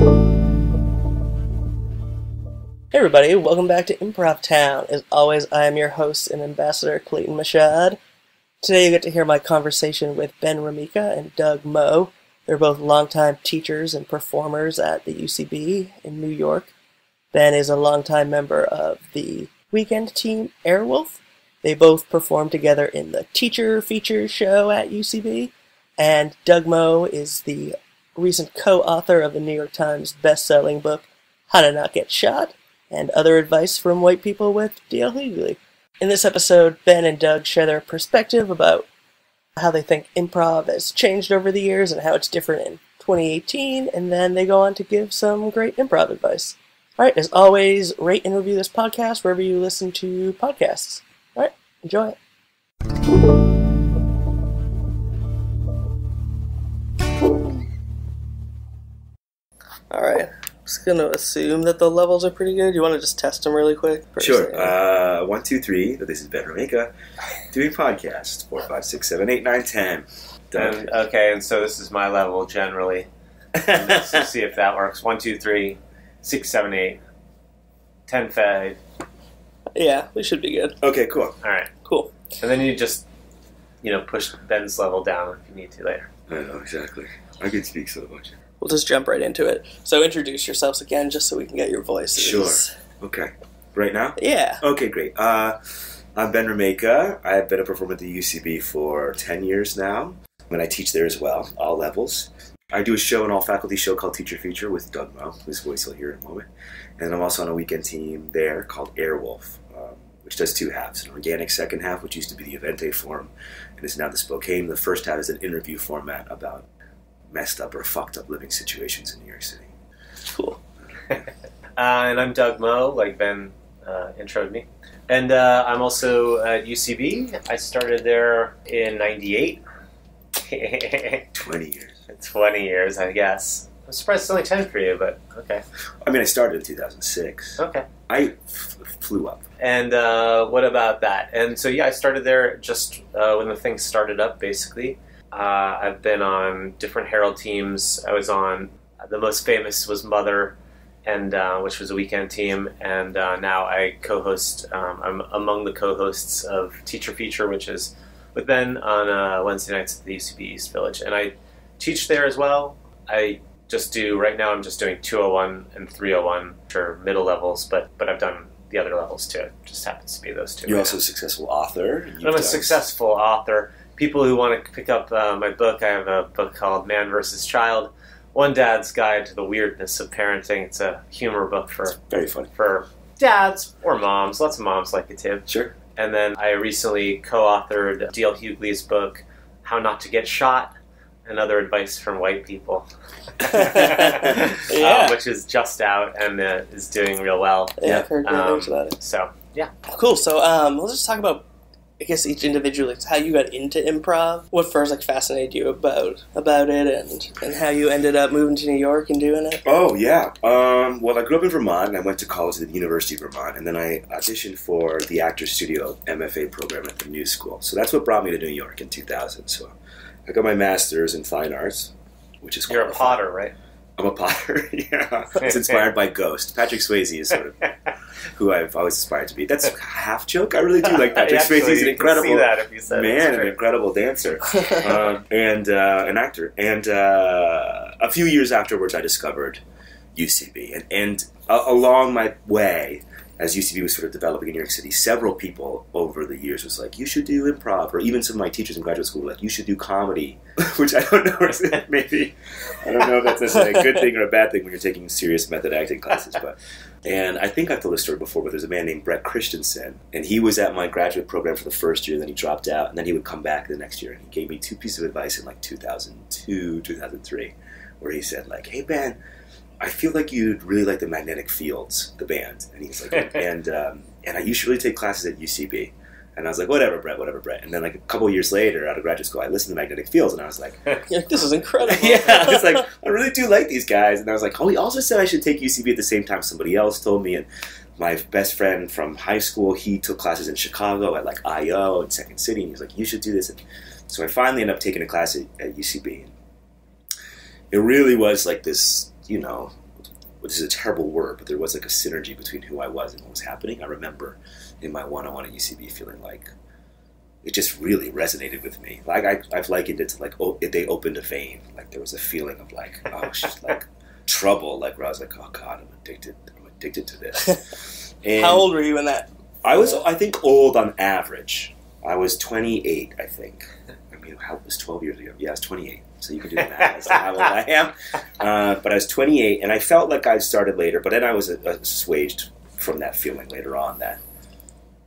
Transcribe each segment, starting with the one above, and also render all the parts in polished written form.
Hey everybody, welcome back to Improv Town. As always, I am your host and ambassador, Clayton Mashad. Today you get to hear my conversation with Ben Remeaka and Doug Moe. They're both longtime teachers and performers at the UCB in New York. Ben is a longtime member of the weekend team Airwolf. They both perform together in the Teacher Feature show at UCB. And Doug Moe is the recent co-author of the New York Times best-selling book, How to Not Get Shot, and Other Advice from White People with D.L. Hughley. In this episode, Ben and Doug share their perspective about how they think improv has changed over the years and how it's different in 2018, and then they go on to give some great improv advice. Alright, as always, rate and review this podcast wherever you listen to podcasts. Alright, enjoy it. Alright. Just going to assume that the levels are pretty good. You want to just test them really quick? Sure. 1, 2, 3. This is Ben Remeaka doing podcast. 4, 5, 6, 7, 8, 9, 10. Done. Okay, and so this is my level generally. Let's see if that works. 1, 2, 3, 6, 7, 8, 10, 5. Yeah, we should be good. Okay, cool. All right, cool. And then you just, push Ben's level down if you need to later. I know exactly. I can speak so much. We'll just jump right into it. So introduce yourselves again, just so we can get your voices. Sure. Okay. Right now? Yeah. Okay, great. I'm Ben Remeaka. I've been a performer at the UCB for 10 years now. I teach there as well, all levels. I do a show, an all-faculty show called Teacher Feature with Doug Moe, whose voice you'll hear in a moment. And I'm also on a weekend team there called Airwolf, which does 2 halves. An organic second half, which used to be the Evente form, and is now the Spokane. The first half is an interview format about messed up or fucked up living situations in New York City. Cool. And I'm Doug Moe, like Ben introed me. And I'm also at UCB. I started there in 98. 20 years. 20 years, I guess. I'm surprised it's only 10 for you, but okay. I mean, I started in 2006. Okay. I flew up. And what about that? And so, yeah, I started there just when the thing started up, basically. I've been on different Herald teams. I was on, the most famous was Mother, and which was a weekend team, and now I co-host, I'm among the co-hosts of Teacher Feature, which is with Ben on Wednesday nights at the UCB East Village, and I teach there as well. I just do, right now I'm just doing 201 and 301 for middle levels, but I've done the other levels too. It just happens to be those two. You're also a successful author. I'm a successful author. People who want to pick up my book, I have a book called Man vs. Child, One Dad's Guide to the Weirdness of Parenting. It's a humor book it's very funny. For dads or moms. Lots of moms like it too. Sure. And then I recently co-authored D.L. Hughley's book, How Not to Get Shot, and Other Advice from White People, Yeah. Which is just out and is doing real well. Yeah, I've heard good news about it. So, yeah. Cool. So let's just talk about, I guess, each individually, how you got into improv. What first fascinated you about it, and how you ended up moving to New York and doing it? Oh, yeah. Well, I grew up in Vermont, and I went to college at the University of Vermont, and then I auditioned for the Actors Studio MFA program at the New School. So that's what brought me to New York in 2000. So I got my master's in fine arts, which is You're a potter, right? I'm a potter, yeah. It's inspired by Ghost. Patrick Swayze is sort of who I've always aspired to be. That's a half joke. I really do like Patrick Swayze. He's an incredible man, an incredible dancer, and an actor. And a few years afterwards, I discovered UCB. And along my way, as UCB was sort of developing in New York City, several people over the years was like, you should do improv, or even some of my teachers in graduate school were like, you should do comedy, which I don't know, maybe, I don't know if that's necessarily a good thing or a bad thing when you're taking serious method acting classes, and I think I've told this story before, but there's a man named Brett Christensen, and he was at my graduate program for the first year, then he dropped out, and then he would come back the next year, and he gave me 2 pieces of advice in 2002, 2003, where he said hey Ben, I feel like you'd really like the Magnetic Fields, the band. And he's like, and you should really take classes at UCB. And I was like, whatever, Brett. And then a couple of years later, out of graduate school, I listened to Magnetic Fields, and I was like, this is incredible. Yeah, I was like, I really do like these guys. And I was like, oh, he also said I should take UCB at the same time somebody else told me. And my best friend from high school, he took classes in Chicago at I.O. and Second City, and he was like, you should do this. And so I finally ended up taking a class at UCB. It really was like this, which is a terrible word, but there was like a synergy between who I was and what was happening. I remember in my one-on-one at UCB feeling like it just really resonated with me. Like I've likened it to like, oh, they opened a vein. Like there was a feeling of like, oh, like trouble. Like where I was like, oh God, I'm addicted to this. And how old were you in that? I was, I think, old on average. I was 28, I think. I mean, how was 12 years ago? Yeah, I was 28. So you can do the math as to how old I am. But I was 28, and I felt like I started later, but then I was assuaged from that feeling later on that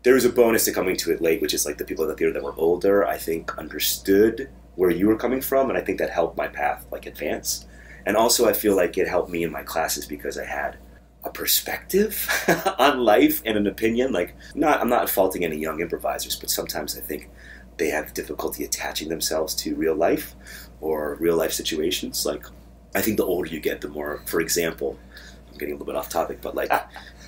there was a bonus to coming to it late, which is like the people in the theater that were older, I think, understood where you were coming from, and I think that helped my path like advance. And also I feel like it helped me in my classes because I had a perspective on life and an opinion. Like, I'm not faulting any young improvisers, but sometimes I think they have difficulty attaching themselves to real life or real life situations. Like, I think the older you get, the more, for example, I'm getting a little bit off topic, but like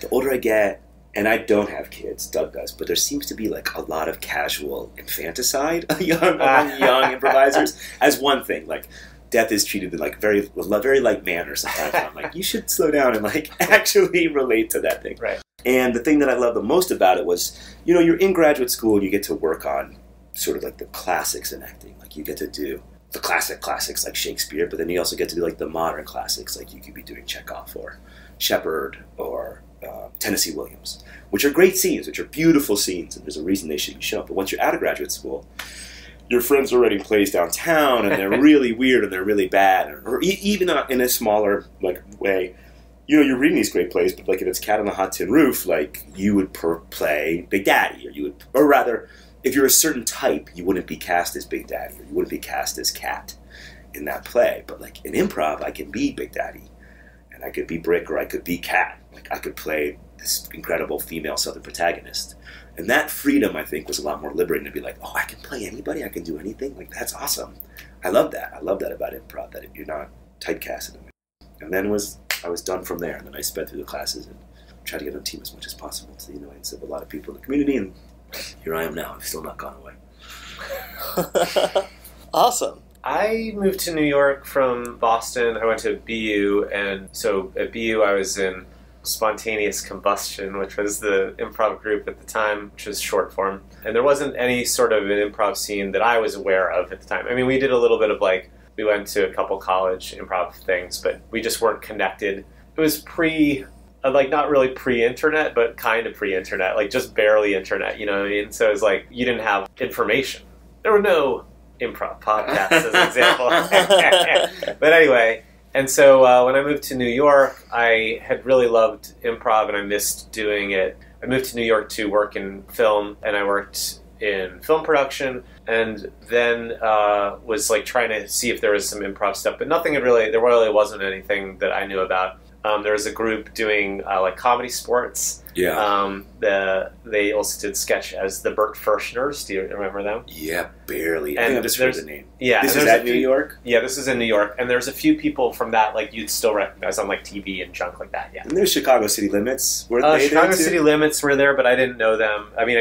the older I get, and I don't have kids, Doug does, but there seems to be like a lot of casual infanticide among young improvisers as one thing. Like, death is treated in like very light manner sometimes. I'm like, you should slow down and like actually relate to that thing. Right. And the thing that I love the most about it was, you know, you're in graduate school and you get to work on sort of like the classics in acting. Like you get to do the classics like Shakespeare, but then you also get to do like the modern classics, like you could be doing Chekhov or Shepard or Tennessee Williams, which are great scenes, which are beautiful scenes, and there's a reason they should be shown. But once you're out of graduate school, your friends are writing plays downtown, and they're really weird, and they're really bad, or even in a smaller like way. You know, you're reading these great plays, but like if it's Cat on the Hot Tin Roof, like you would play Big Daddy, or rather, if you're a certain type, you wouldn't be cast as Big Daddy, or you wouldn't be cast as Cat in that play. But like in improv, I can be Big Daddy, and I could be Brick, or I could be Cat. Like I could play this incredible female Southern protagonist. And that freedom, I think, was a lot more liberating to be like, oh, I can play anybody, I can do anything. Like, that's awesome. I love that. I love that about improv, that you're not typecasted. And then I was done from there. And then I sped through the classes and tried to get on the team as much as possible. So, you know, I served a lot of people in the community, and here I am now. I've still not gone away. Awesome. I moved to New York from Boston. I went to BU, and so at BU I was in Spontaneous Combustion, which was the improv group at the time, which was short form. And there wasn't any sort of an improv scene that I was aware of at the time. I mean, we did a little bit of like, we went to a couple college improv things, but we just weren't connected. It was like not really pre-internet, but kind of pre-internet, like just barely internet, you know what I mean? So it was like, you didn't have information. There were no improv podcasts as an example. But anyway, and so when I moved to New York, I had really loved improv and I missed doing it. I moved to New York to work in film, and I worked in film production, and then was like trying to see if there was some improv stuff, but there really wasn't anything that I knew about. There was a group doing like comedy sports. Yeah. They also did sketch as the Burt Furschners. Do you remember them? Yeah, barely. I think I just heard the name. Yeah. This is at New York? Yeah, this is in New York. And there's a few people from that like you'd still recognize on like TV and junk like that, yeah. And there's Chicago City Limits. Were they there Chicago too? City Limits were there, but I didn't know them. I mean,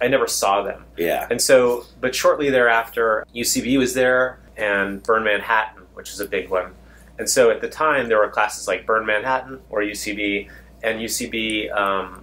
I never saw them. Yeah. And so, but shortly thereafter, UCB was there and Burn Manhattan, which is a big one. And so at the time, there were classes like Burn Manhattan or UCB, and UCB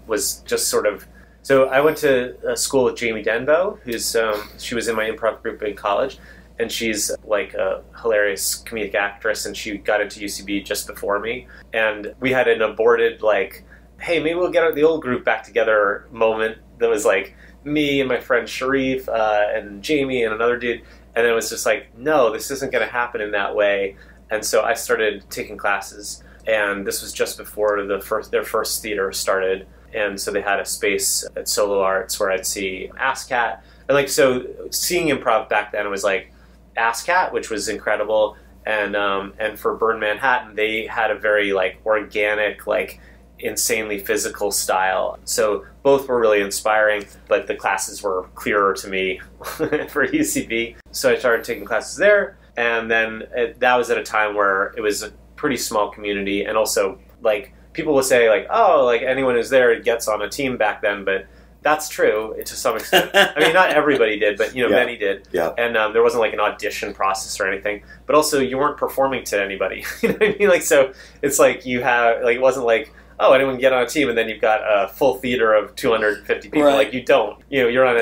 was just sort of... So I went to a school with Jamie Denbo, who's she was in my improv group in college, and she's like a hilarious comedic actress, and she got into UCB just before me. And we had an aborted, like, hey, maybe we'll get the old group back together moment that was like me and my friend Sharif and Jamie and another dude. And it was just like, no, this isn't going to happen in that way. And so I started taking classes, and this was just before their first theater started. And so they had a space at Solo Arts where I'd see ASCAT. And like, so seeing improv back then was like ASCAT, which was incredible. And for Burn Manhattan, they had a very like organic, like insanely physical style. So both were really inspiring, but the classes were clearer to me for UCB. So I started taking classes there. And then that was at a time where it was a pretty small community, and also like people would say like, oh, like anyone who's there gets on a team back then, but That's true to some extent. I mean, not everybody did, but many did. Yeah. And there wasn't like an audition process or anything. But also, you weren't performing to anybody. You know what I mean? Like, so it's like you have like it wasn't like, oh, anyone can get on a team, and then you've got a full theater of 250 people. Right. Like, you don't. You're on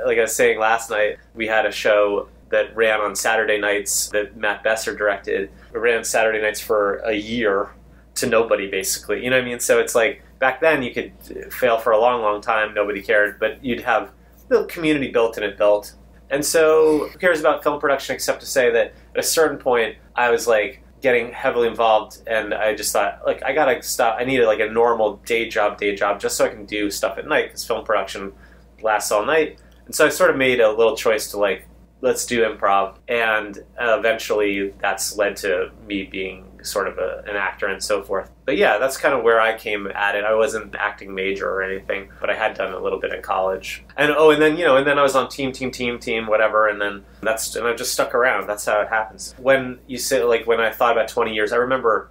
like I was saying last night, we had a show that ran on Saturday nights that Matt Besser directed. It ran Saturday nights for a year to nobody, basically. You know what I mean? So it's like, back then you could fail for a long, long time, nobody cared, but you'd have the community built and it built. And so who cares about film production except to say that at a certain point I was like getting heavily involved, and I just thought, like, I gotta stop. I needed like a normal day job just so I can do stuff at night, because film production lasts all night. And so I sort of made a little choice to like, let's do improv, and eventually that's led to me being sort of an actor and so forth. But yeah, that's kind of where I came at it. I wasn't an acting major or anything, but I had done a little bit in college. And then I was on team, whatever, and then I just stuck around. That's how it happens. When you say, like, when I thought about 20 years, I remember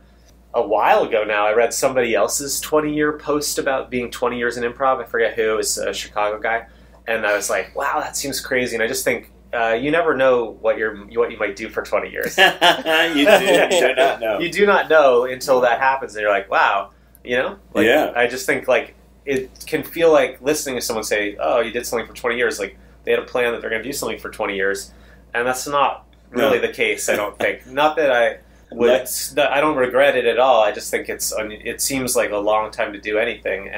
a while ago now, I read somebody else's 20-year post about being 20 years in improv. I forget who, it was a Chicago guy. And I was like, wow, that seems crazy. And I just think, you never know what you might do for 20 years. You do not know. You do not know until that happens, and you're like, wow, Like, yeah. I just think, like, it can feel like listening to someone say, oh, you did something for 20 years. Like, they had a plan that they're going to do something for 20 years, and that's not really the case, I don't think. Not that I would, I don't regret it at all. I just think it seems like a long time to do anything,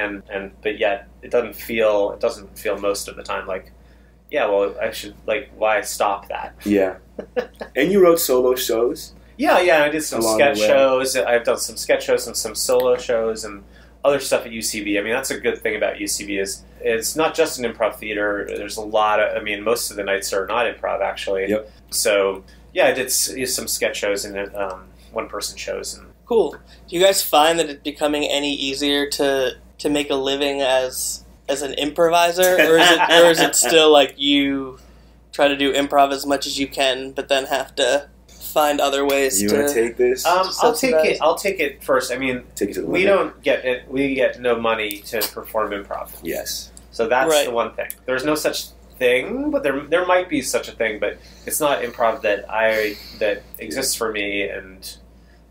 but yet it doesn't feel most of the time like, yeah, well, I should, like, why stop that? Yeah. And you wrote solo shows? Yeah, I did some sketch shows. I've done some sketch shows and some solo shows and other stuff at UCB. I mean, that's a good thing about UCB is it's not just an improv theater. There's a lot of, most of the nights are not improv, actually. Yep. So, yeah, I did some sketch shows and one-person shows. And cool. Do you guys find that it's becoming any easier to make a living as an improviser, or is it still like you try to do improv as much as you can, but then have to find other ways you want to take this? I'll take it first. I mean, take it to the we don't get it. We get no money to perform improv. Yes. So that's the one thing. There's no such thing, but there might be such a thing, but it's not improv that exists for me. And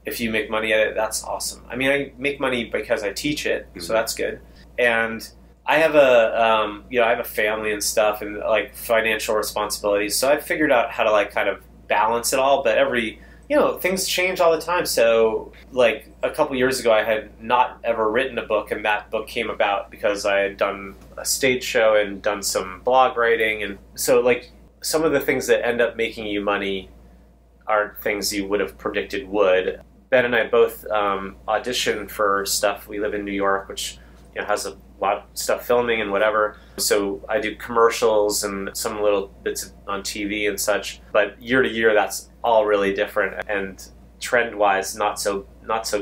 if you make money at it, that's awesome. I mean, I make money because I teach it, so that's good. And I have a family and stuff, and like financial responsibilities. So I figured out how to like kind of balance it all. But things change all the time. So like a couple years ago, I had not ever written a book, and that book came about because I had done a stage show and done some blog writing. And so like some of the things that end up making you money aren't things you would have predicted would. Ben and I both audition for stuff. We live in New York, which has a lot of stuff filming and whatever. So I do commercials and some little bits on TV and such. But year to year, that's all really different, and trend-wise, not so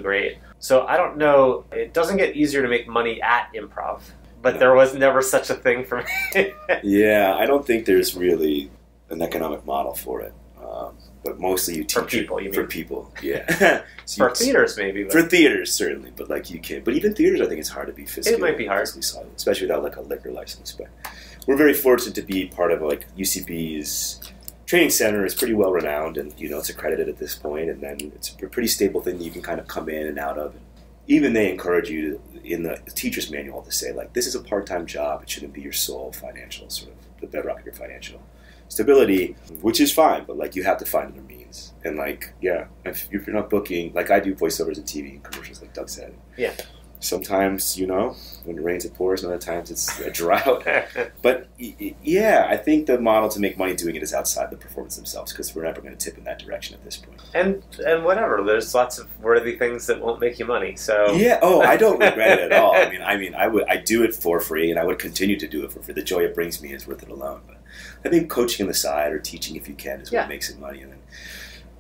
great. So I don't know. It doesn't get easier to make money at improv, but there was never such a thing for me. Yeah, I don't think there's really an economic model for it. But mostly you teach for people. You mean? For people, yeah. So for theaters, maybe. For theaters, certainly, but like you can't. But even theaters, I think it's hard to be fiscally. It might be hard, solid, especially without like a liquor license. But we're very fortunate to be part of like UCB's training center. Is pretty well renowned, and it's accredited at this point. And then it's a pretty stable thing that you can kind of come in and out of. And even they encourage you in the teacher's manual to say like, this is a part-time job. It shouldn't be your sole financial sort of the bedrock of your financial stability, which is fine, but like you have to find other means. And like, yeah, if you're not booking, like I do voiceovers and TV and commercials, like Doug said. Yeah. Sometimes, when it rains it pours, and other times it's a drought. But yeah, I think the model to make money doing it is outside the performance themselves, because we're never going to tip in that direction at this point. And whatever, there's lots of worthy things that won't make you money. So yeah, I don't regret it at all. I do it for free, and I would continue to do it for free. The joy it brings me is worth it alone. But I think coaching on the side or teaching if you can is what makes it money. And then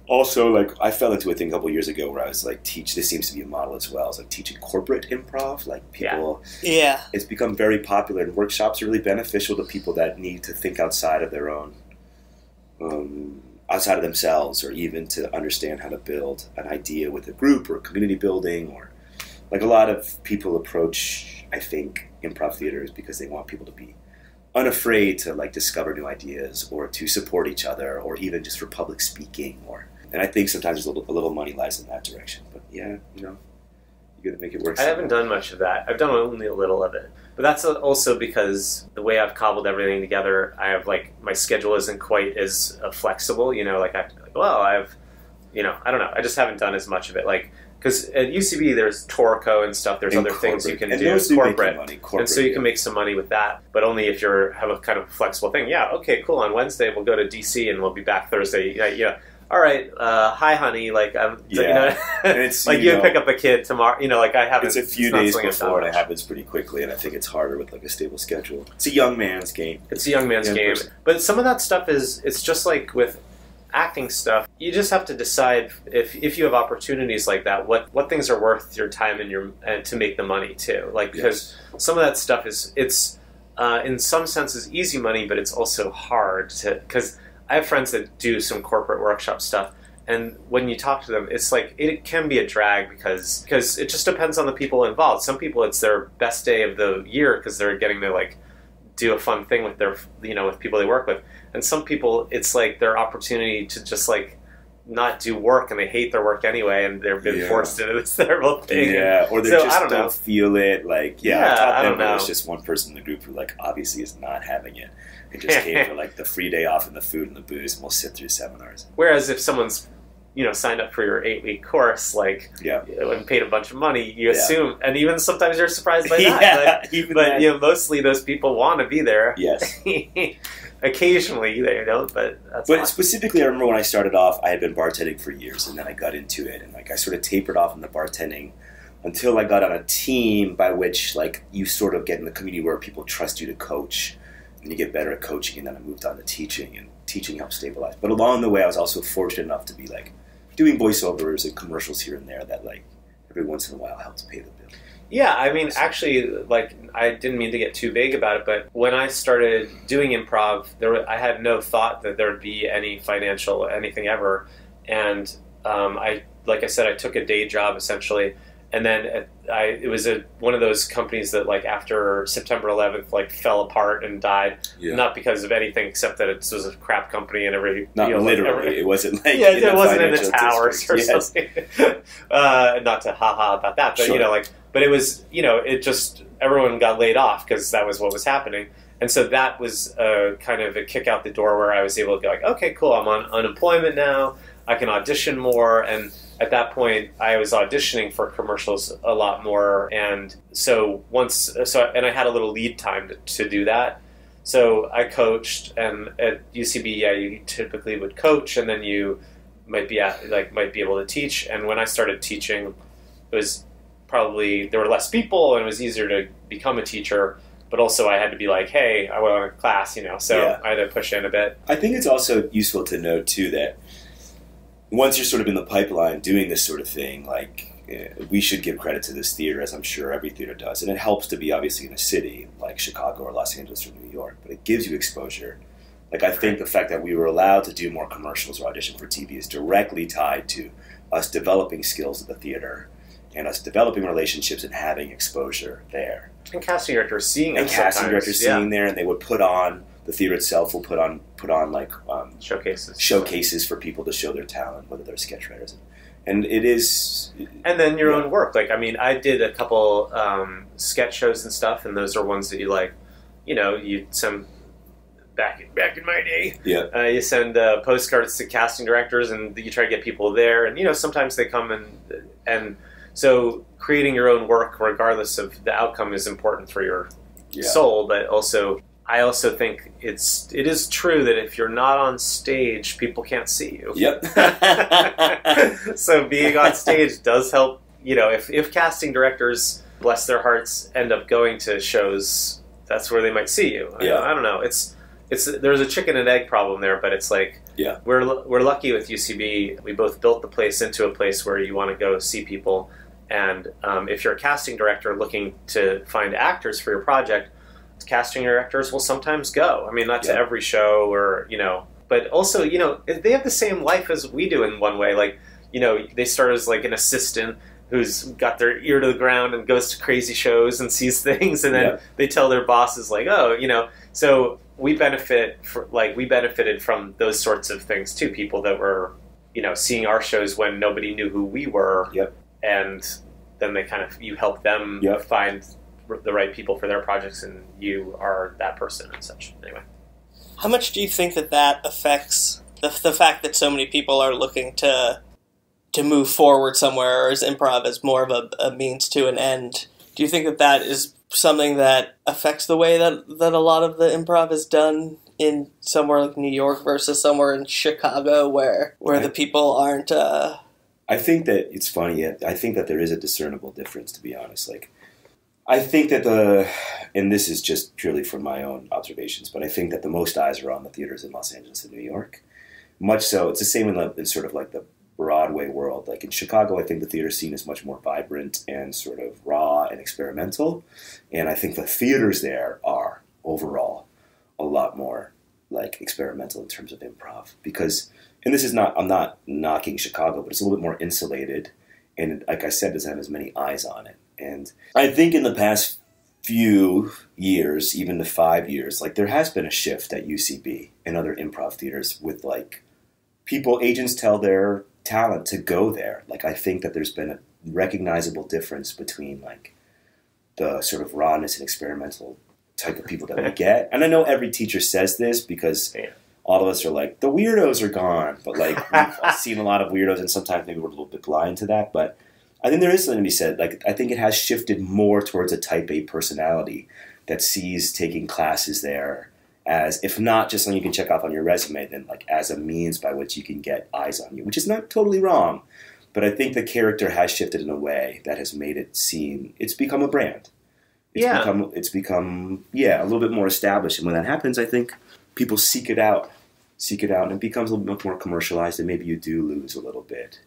also, like, I fell into a thing a couple years ago where I was like, this seems to be a model as well. It's like teaching corporate improv. Like people, it's become very popular, and workshops are really beneficial to people that need to think outside of their own, outside of themselves, or even to understand how to build an idea with a group or community building, or like a lot of people approach, I think, improv theater is because they want people to be unafraid to like discover new ideas or to support each other or even just for public speaking. And I think sometimes there's a little money lies in that direction. But yeah, you know, you got to make it work. I haven't done much of that. I've done only a little of it. But that's also because the way I've cobbled everything together, I have like, my schedule isn't quite as flexible, you know, like I have to, you know, I don't know. I just haven't done as much of it. Like, because at UCB there's Torco and stuff. There's other things you can do. Corporate. And so you can make some money with that, but only if you have a kind of flexible thing. Yeah, okay, cool. On Wednesday we'll go to DC and we'll be back Thursday. Yeah. All right, hi, honey. Like, you know, and it's, like you pick up a kid tomorrow. You know, like I haven't. It's a few days before, and it happens pretty quickly. And I think it's harder with like a stable schedule. It's a young man's game. It's a young man's game. But some of that stuff it's just like with acting stuff. You just have to decide if you have opportunities like that, what things are worth your time and to make the money too. Like, because some of that stuff it's in some senses easy money, but it's also hard because I have friends that do some corporate workshop stuff, and when you talk to them, it's like it can be a drag because it just depends on the people involved. Some people, it's their best day of the year because they're getting to like do a fun thing with their, you know, with people they work with, and some people it's like their opportunity to just like not do work, and they hate their work anyway, and they've been forced into this terrible thing. Yeah, or they just don't feel it. Like, I don't know. There's just one person in the group who like obviously is not having it. It just came for like the free day off and the food and the booze, and we'll sit through seminars. Whereas if someone's, you know, signed up for your 8-week course, like, and paid a bunch of money, you assume, and even sometimes you're surprised by that. But you know, mostly those people want to be there. Yes. Occasionally they don't, but that's But specifically, I remember when I started off, I had been bartending for years, and then I got into it, and like I sort of tapered off in the bartending until I got on a team by which like you sort of get in the community where people trust you to coach. And you get better at coaching, and then I moved on to teaching, and teaching helped stabilize. But along the way, I was also fortunate enough to be like doing voiceovers and commercials here and there that like every once in a while helps pay the bill. Yeah, I mean, actually, like I didn't mean to get too big about it, but when I started doing improv, I had no thought that there would be any financial anything ever, and like I said, I took a day job essentially. And then it was one of those companies that, like, after September 11th, like, fell apart and died. Yeah. Not because of anything except that it was a crap company and Not literally. It wasn't like it wasn't in the towers or something. Not to about that, but, you know, like, but it was, you know, it just, everyone got laid off because that was what was happening. And so that was kind of a kick out the door where I was able to go like, okay, cool, I'm on unemployment now. I can audition more. And at that point, I was auditioning for commercials a lot more, and so and I had a little lead time to do that. So I coached, and at UCB, you typically would coach, and then you might be able to teach. And when I started teaching, it was probably there were less people, and it was easier to become a teacher. But also, I had to be like, hey, I want a class, you know. So I had to push in a bit. I think it's also useful to note too that once you're sort of in the pipeline doing this sort of thing, like we should give credit to this theater, as I'm sure every theater does. And it helps to be obviously in a city like Chicago or Los Angeles or New York, but it gives you exposure. Like I think the fact that we were allowed to do more commercials or audition for TV is directly tied to us developing skills at the theater and us developing relationships and having exposure there. And casting directors seeing it. And casting directors seeing there, and they would put on, the theater itself will put on like showcases for people to show their talent, whether they're sketch writers, and it is. And then your own work, like I mean, I did a couple sketch shows and stuff, and those are ones that you like, you know, you send back in my day. Yeah, you send postcards to casting directors, and you try to get people there, and you know sometimes they come and so creating your own work, regardless of the outcome, is important for your soul, but also. I also think it is true that if you're not on stage, people can't see you. Yep. So being on stage does help. You know, if casting directors, bless their hearts, end up going to shows, that's where they might see you. I don't know. It's there's a chicken and egg problem there, but it's like we're lucky with UCB. We both built the place into a place where you want to go see people, and if you're a casting director looking to find actors for your project. Casting directors will sometimes go. I mean, not to every show or, you know, but also, you know, they have the same life as we do in one way. Like, you know, they start as like an assistant who's got their ear to the ground and goes to crazy shows and sees things, and then they tell their bosses like, oh, so we benefited from those sorts of things too. People that were, seeing our shows when nobody knew who we were, and then you help them find the right people for their projects, and you are that person and such. Anyway, how much do you think that affects the fact that so many people are looking to move forward somewhere, or is improv as more of a means to an end? Do you think that is something that affects the way that a lot of the improv is done in somewhere like New York versus somewhere in Chicago where the people aren't... I think that it's funny. I think that there is a discernible difference, to be honest. Like, I think that and this is just purely from my own observations, but I think that the most eyes are on the theaters in Los Angeles and New York. Much so. It's the same in sort of like the Broadway world. Like in Chicago, I think the theater scene is much more vibrant and sort of raw and experimental. And I think the theaters there are overall a lot more like experimental in terms of improv. Because, and this is not, I'm not knocking Chicago, but it's a little bit more insulated. And like I said, doesn't have as many eyes on it. And I think in the past few years, even the 5 years, like there has been a shift at UCB and other improv theaters with like agents tell their talent to go there. Like I think that there's been a recognizable difference between like the sort of rawness and experimental type of people that we get. And I know every teacher says this because all of us are like, the weirdos are gone. But like we've seen a lot of weirdos, and sometimes maybe we're a little bit blind to that. But I think there is something to be said. Like I think it has shifted more towards a type A personality that sees taking classes there as, if not just something you can check off on your resume, then like as a means by which you can get eyes on you, which is not totally wrong. But I think the character has shifted in a way that has made it seem, it's become a brand. It's become a little bit more established. And when that happens, I think people seek it out, and it becomes a little bit more commercialized, and maybe you do lose a little bit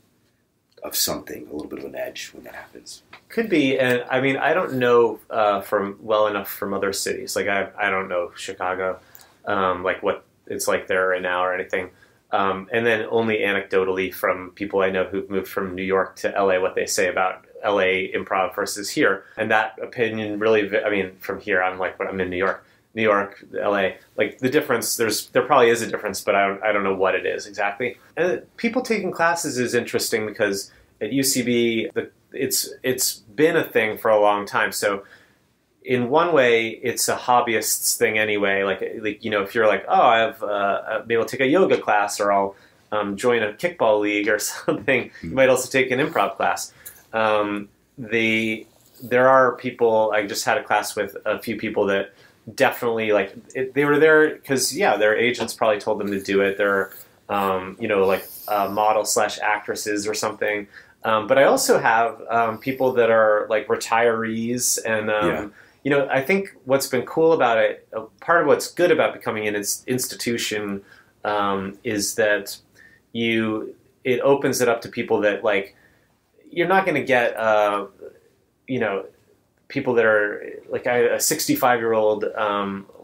of something, a little bit of an edge when that happens. Could be, and I mean, I don't know enough from other cities. Like I don't know Chicago, like what it's like there right now or anything. And then only anecdotally from people I know who've moved from New York to LA, what they say about LA improv versus here. And that opinion really, I mean, from here, I'm like, when I'm in New York, LA, like the difference, there probably is a difference, but I don't know what it is exactly. And people taking classes is interesting because at UCB, it's been a thing for a long time. So in one way, it's a hobbyist's thing anyway. Like if you're like, oh, maybe I'll take a yoga class, or I'll join a kickball league or something. You might also take an improv class. There are people. I just had a class with a few people that definitely they were there because their agents probably told them to do it. They're model/actresses or something. But I also have people that are like retirees, and I think what's been cool about it, part of what's good about becoming an institution, is that it opens it up to people that like, you're not going to get, people that are like a 65-year-old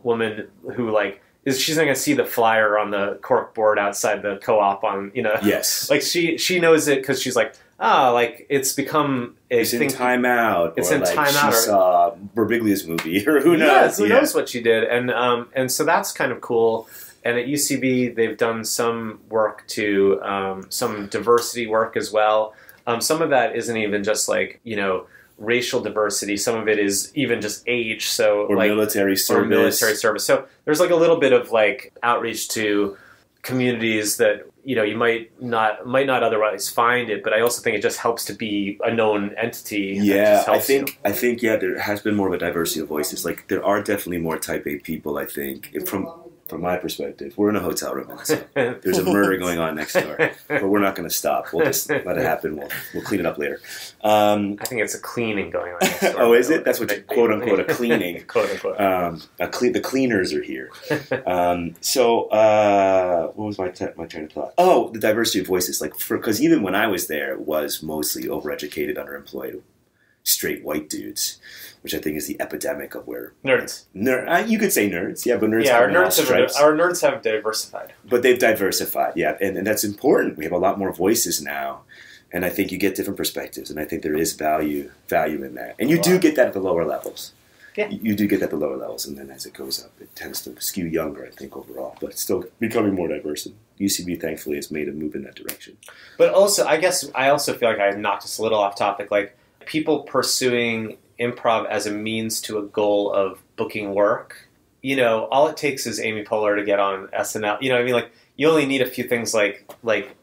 woman who like she's not going to see the flyer on the cork board outside the co-op on, Yes. Like she knows it because she's like, like it's become a it's thing. In Time Out. It's or in like Time Out. She saw Berbiglia's movie, or who knows? Yes, who knows what she did, and so that's kind of cool. And at UCB, they've done some work to some diversity work as well. Some of that isn't even just like racial diversity. Some of it is even just age. So or like military service. So there's like a little bit of like outreach to communities that you might not otherwise find it, but I also think it just helps to be a known entity. Yeah, I think there has been more of a diversity of voices. Like there are definitely more Type A people. I think from my perspective, we're in a hotel room, and so there's a murder going on next door, but we're not going to stop. We'll just let it happen. We'll clean it up later. I think it's a cleaning going on next door. Oh, is it? That's what you, quote unquote, a cleaning. Quote unquote. The cleaners are here. So what was my train of thought? Oh, the diversity of voices. Like because even when I was there, it was mostly overeducated, underemployed, straight white dudes, which I think is the epidemic of where nerds. You could say nerds, but nerds. Yeah, our nerds have diversified. But they've diversified, and that's important. We have a lot more voices now, And I think you get different perspectives, and I think there is value in that. And you do get that at the lower levels. Yeah. You do get that at the lower levels, and then as it goes up, it tends to skew younger, I think, overall. But it's still becoming more diverse. And UCB, thankfully, has made a move in that direction. But also, I guess I also feel like I knocked us a little off topic. Like, people pursuing improv as a means to a goal of booking work, you know, all it takes is Amy Poehler to get on SNL. You know what I mean? Like, you only need a few things like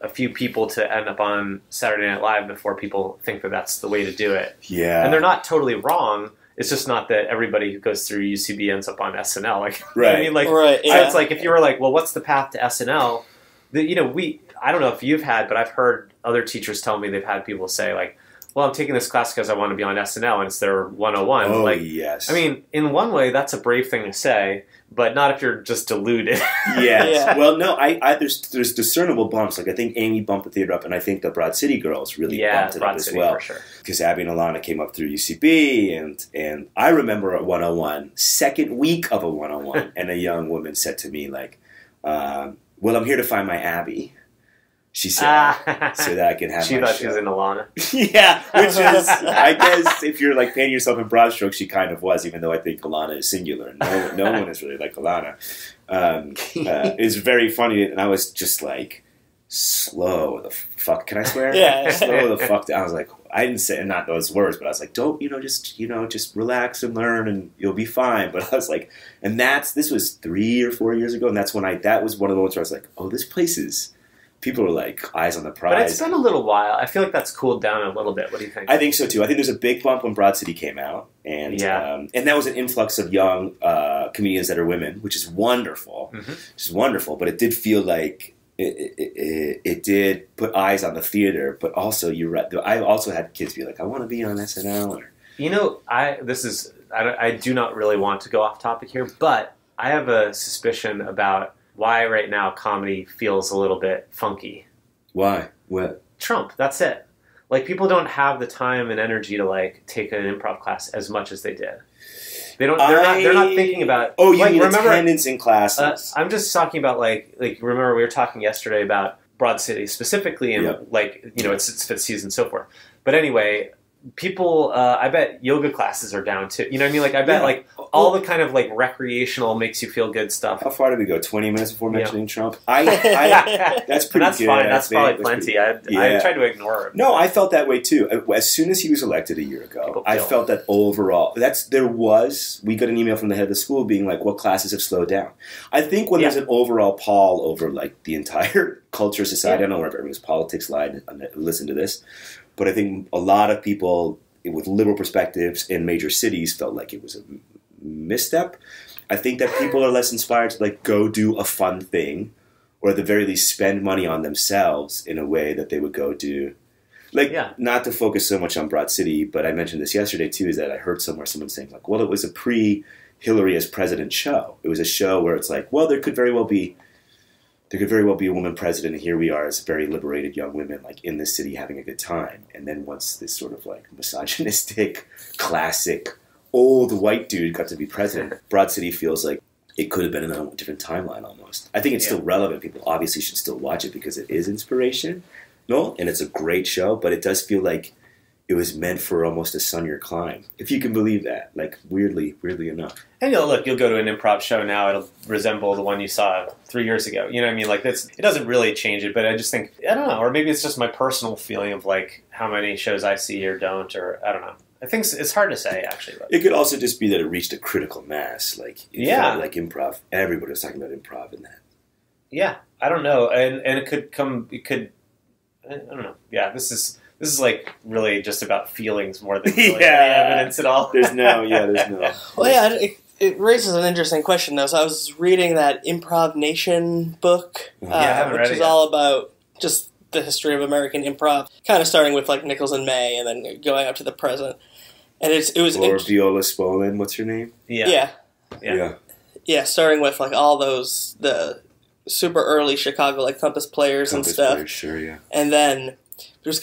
a few people to end up on Saturday Night Live before people think that that's the way to do it. Yeah. And they're not totally wrong. It's just not that everybody who goes through UCB ends up on SNL. Like, right. I mean, like, right, yeah. So it's like if you were like, well, what's the path to SNL? You know, I don't know if you've had, but I've heard other teachers tell me they've had people say like, well, I'm taking this class because I want to be on SNL, and it's their 101. Oh, like, yes. I mean, in one way, that's a brave thing to say, but not if you're just deluded. Yes. Yeah. Well, no, there's discernible bumps. Like, I think Amy bumped the theater up, and I think the Broad City girls really bumped it up as well. For sure. Because Abby and Alana came up through UCB, and I remember at 101, second week of a 101, and a young woman said to me, like, well, I'm here to find my Abby. She said, so that I can have she my thought show. she was in Alana. Yeah, which is, I guess, if you're like painting yourself in broad strokes, she kind of was, even though I think Alana is singular. No one is really like Alana. It's very funny, and I was just like, slow the fuck. Can I swear? Yeah. Slow the fuck down. I was like, I didn't say not those words, but I was like, don't, just relax and learn, and you'll be fine. But I was like, and this was 3 or 4 years ago, and that was one of the moments where I was like, oh, this place is. People are like eyes on the prize. But it's been a little while. I feel like that's cooled down a little bit. What do you think? I think so too. I think there's a big bump when Broad City came out, and that was an influx of young comedians that are women, which is wonderful. Mm-hmm. Which is wonderful. But it did feel like it did put eyes on the theater. But also, you're right. I also had kids be like, I want to be on SNL. Or you know, I do not really want to go off topic here, but I have a suspicion about why right now comedy feels a little bit funky. Why? What? Trump, that's it. Like, people don't have the time and energy to like take an improv class as much as they did. They're not thinking about. Oh, you like, mean remember, attendance in classes? I'm just talking about like remember we were talking yesterday about Broad City specifically, and like, you know, it's fifth season and so forth. But anyway, people, I bet yoga classes are down too. You know what I mean? Like, I bet like all the kind of like recreational makes you feel good stuff. How far did we go? 20 minutes before mentioning Trump? That's pretty that's good. Fine. That's probably plenty. I tried to ignore it. No, I felt that way too. As soon as he was elected a year ago, I felt that overall, we got an email from the head of the school being like, what classes have slowed down? I think when there's an overall pall over like the entire culture of society, I don't know where everyone's politics lie, listen to this, but I think a lot of people with liberal perspectives in major cities felt like it was a misstep. I think that people are less inspired to like go do a fun thing, or at the very least spend money on themselves in a way that they would go do. Like, not to focus so much on Broad City, but I mentioned this yesterday too, is that I heard someone saying like, well, it was a pre-Hillary as president show. It was a show where it's like, well, there could very well be a woman president, and here we are as very liberated young women, like in this city having a good time. And then once this sort of like misogynistic, classic, old white dude got to be president, Broad City feels like it could have been in a different timeline almost. I think it's still relevant. People obviously should still watch it because it is inspirational, and it's a great show, but it does feel like it was meant for almost a sunnier climb, if you can believe that, like weirdly enough. And you'll go to an improv show now, it'll resemble the one you saw 3 years ago. You know what I mean? Like, it doesn't really change it, but I just think, I don't know, or maybe it's just my personal feeling of like how many shows I see or don't, or I don't know. I think it's hard to say, actually. But. It could also just be that it reached a critical mass. Like, like improv, everybody was talking about improv in that. Yeah, I don't know. And it could, I don't know. Yeah, this is like really just about feelings more than really any evidence at all. There's no. Well, yeah, it raises an interesting question, though. So I was reading that Improv Nation book, I haven't read it which is yet. all about just the history of American improv, kind of starting with like Nichols and May, and then going up to the present. And it was or Viola Spolin. What's her name? Yeah, starting with like all the super early Chicago like Compass Players and stuff. Players, sure, yeah. And then there's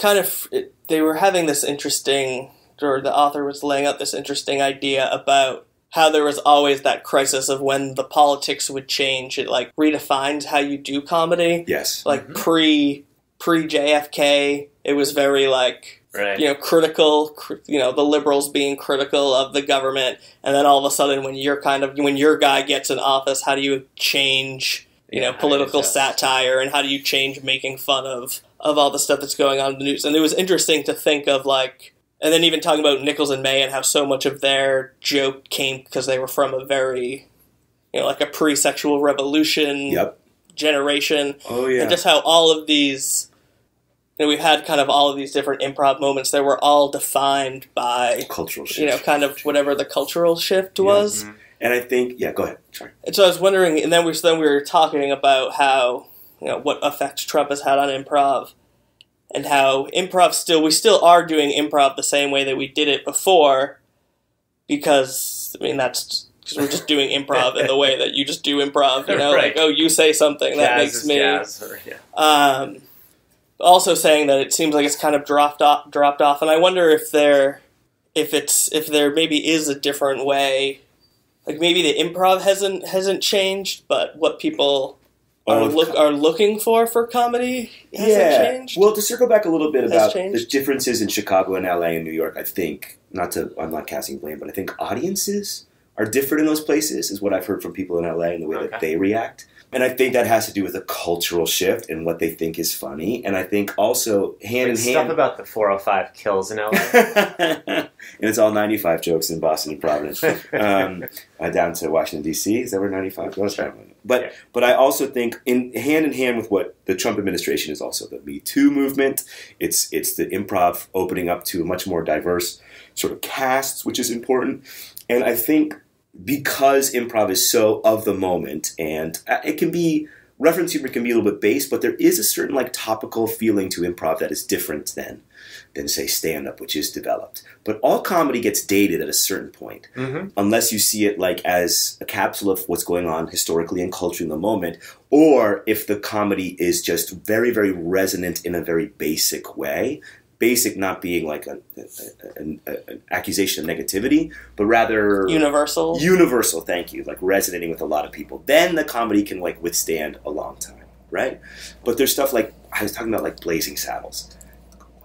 they were having this interesting, or the author was laying out this interesting idea about how there was always that crisis of when the politics would change. It like redefines how you do comedy. Yes. Like pre pre-JFK, it was very like, you know, critical, you know, the liberals being critical of the government. And then all of a sudden when your guy gets in office, how do you change, you know, political satire, and how do you change making fun of all the stuff that's going on in the news? And it was interesting to think of like, and then even talking about Nichols and May and how so much of their joke came because they were from a very, you know, like a pre-sexual revolution generation. Oh, yeah. And just how all of these, you know, we've had kind of all of these different improv moments that were all defined by cultural shift. You know, kind of whatever the cultural shift was. Mm-hmm. And I think, go ahead. Sorry. And so I was wondering, and then we were talking about how, you know, what effect Trump has had on improv. And how improv we still are doing improv the same way that we did it before, because, I mean, that's because we're just doing improv in the way that you just do improv, you know, like, oh, you say something, that makes me... Also saying that it seems like it's kind of dropped off, and I wonder if there maybe is a different way, like maybe the improv hasn't changed, but what people... are looking for comedy hasn't changed? Well, to circle back a little bit about the differences in Chicago and LA and New York, I think, I'm not casting blame, but I think audiences are different in those places, is what I've heard from people in LA and the way that they react. And I think that has to do with a cultural shift and what they think is funny. And I think also hand in hand... Stuff about the 405 kills in LA. And it's all 95 jokes in Boston and Providence. Down to Washington, D.C. Is that where 95 goes? Sure. But I also think in hand with what the Trump administration is also the Me Too movement. It's the improv opening up to a much more diverse sort of casts, which is important. And I think because improv is so of the moment, and it can be, reference humor can be a little bit base, but there is a certain like topical feeling to improv that is different than say stand-up, which is developed. But all comedy gets dated at a certain point, unless you see it like as a capsule of what's going on historically and culturally in the moment, or if the comedy is just very, very resonant in a very basic way. Basic not being like an accusation of negativity, but rather... Universal. Universal, thank you. Like resonating with a lot of people. Then the comedy can like withstand a long time, right? But there's stuff like, I was talking about like Blazing Saddles.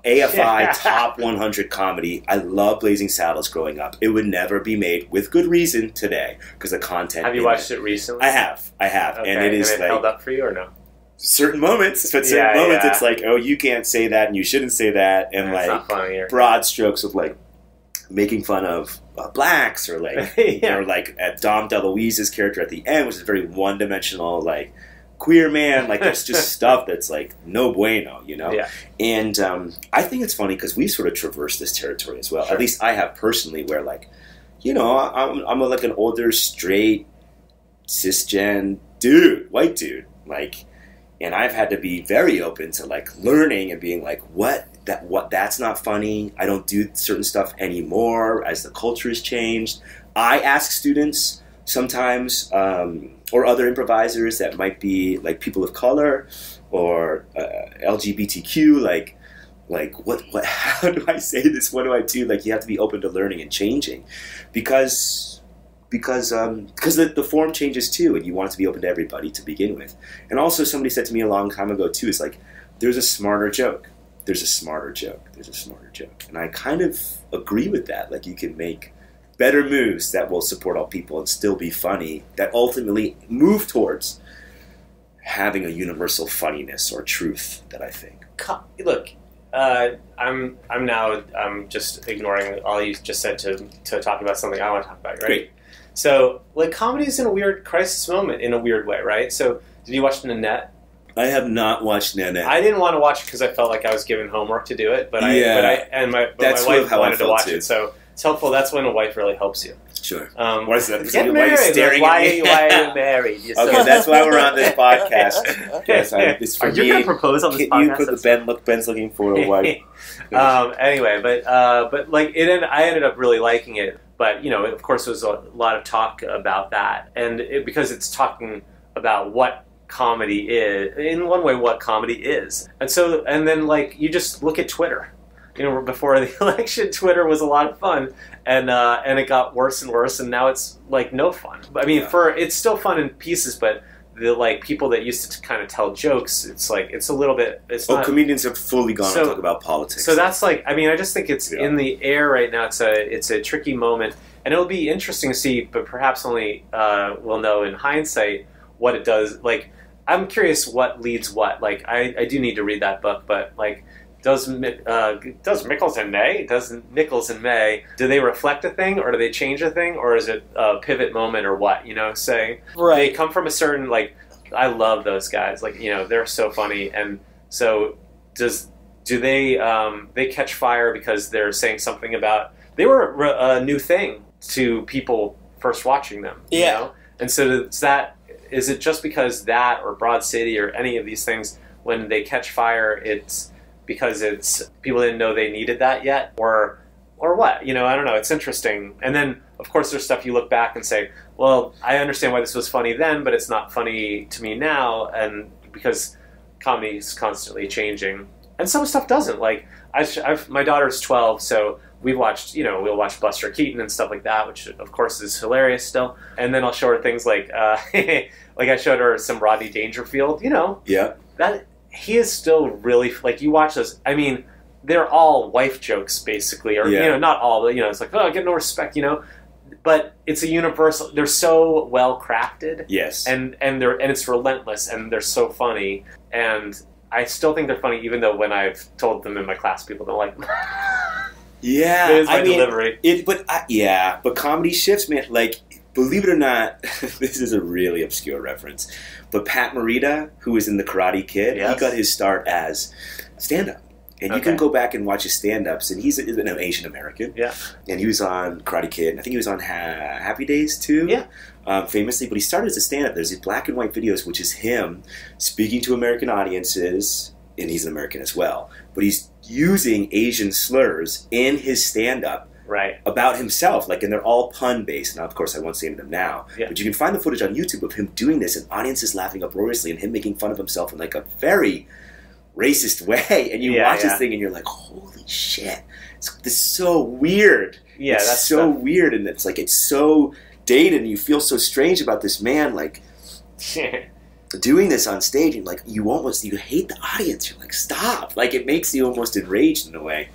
AFI top 100 comedy. I love Blazing Saddles growing up. It would never be made, with good reason, today, because the content... Have you watched it recently? I have. Okay. And it is like... held up for you or no? Certain moments, it's like, oh, you can't say that and you shouldn't say that, and like broad strokes of like making fun of blacks, or like or like at Dom DeLuise's character at the end, which is very one-dimensional, like queer man, like there's just stuff that's like no bueno, you know. And I think it's funny because we sort of traverse this territory as well. At least I have personally, where like, you know, I'm like an older straight cisgen dude, white dude, like. And I've had to be very open to like learning and being like, that's not funny. I don't do certain stuff anymore as the culture has changed. I ask students sometimes, or other improvisers that might be like people of color or LGBTQ, like what? How do I say this? What do I do? Like you have to be open to learning and changing, because the form changes too, and you want it to be open to everybody to begin with. And also, somebody said to me a long time ago too, it's like, there's a smarter joke. There's a smarter joke. There's a smarter joke. And I kind of agree with that. Like, you can make better moves that will support all people and still be funny, that ultimately move towards having a universal funniness or truth that I think. Look, I'm just ignoring all you just said to talk about something I want to talk about, right? Great. So, like, comedy is in a weird crisis moment in a weird way, right? So, did you watch Nanette? I have not watched Nanette. I didn't want to watch it because I felt like I was given homework to do it, but my wife wanted to watch it, so it's helpful. That's when a wife really helps you. Sure. Why is that? Get married. Staring why are you married? Okay, that's why we're on this podcast. Yes, it's for me. You're going to propose on this podcast? You put the Ben's looking for a wife. Anyway, but like I ended up really liking it. But, you know, of course, there was a lot of talk about that. And because it's talking about what comedy is, in one way, what comedy is. And then, like, you just look at Twitter. You know, before the election, Twitter was a lot of fun. And it got worse and worse. And now it's, like, no fun. I mean, it's still fun in pieces, but the like people that used to kind of tell jokes, it's like it's a little bit. It's not, comedians have fully gone to talk about politics. So that's like, I mean, I just think it's in the air right now. It's a tricky moment, and it'll be interesting to see, but perhaps only we'll know in hindsight what it does. Like, I'm curious what leads what. Like, I do need to read that book, but like. Does Nichols and May, do they reflect a thing, or do they change a thing, or is it a pivot moment, or what? You know, say they come from a certain like. I love those guys. Like, you know, they're so funny, and so do they catch fire because they're saying something about they were a new thing to people first watching them. You know? And so is it just because that or Broad City or any of these things when they catch fire, it's because it's people didn't know they needed that yet, or what? You know, I don't know. It's interesting. And then, of course, there's stuff you look back and say, well, I understand why this was funny then, but it's not funny to me now, and because comedy is constantly changing. And some stuff doesn't. Like, my daughter's 12, so we'll watch Buster Keaton and stuff like that, which, of course, is hilarious still. And then I'll show her things like, like I showed her some Rodney Dangerfield, you know. Yeah. That... He is still really, like, you watch those, I mean, they're all wife jokes, basically, or, you know, not all, but, you know, it's like, oh, I get no respect, you know, but it's a universal, they're so well crafted, yes, and it's relentless, and they're so funny, and I still think they're funny, even though when I've told them in my class, people don't like them. Yeah, it is my delivery. But comedy shifts, man, like, believe it or not, this is a really obscure reference, but Pat Morita, who was in The Karate Kid, he got his start as stand-up. And you can go back and watch his stand-ups, and he's an Asian American. Yeah. And he was on Karate Kid, and I think he was on Happy Days too. Yeah. Famously, but he started as a stand-up. There's these black and white videos, which is him speaking to American audiences, and he's an American as well. But he's using Asian slurs in his stand-up. Right. About himself, like, and they're all pun-based. Now, of course, I won't say them now, but you can find the footage on YouTube of him doing this, and audiences laughing uproariously, and him making fun of himself in, like, a very racist way. And you watch this thing, and you're like, holy shit. This is so weird. Yeah, it's that's so weird, and it's, like, it's so dated, and you feel so strange about this man, like, doing this on stage, and, like, you hate the audience. You're like, stop. Like, it makes you almost enraged in a way.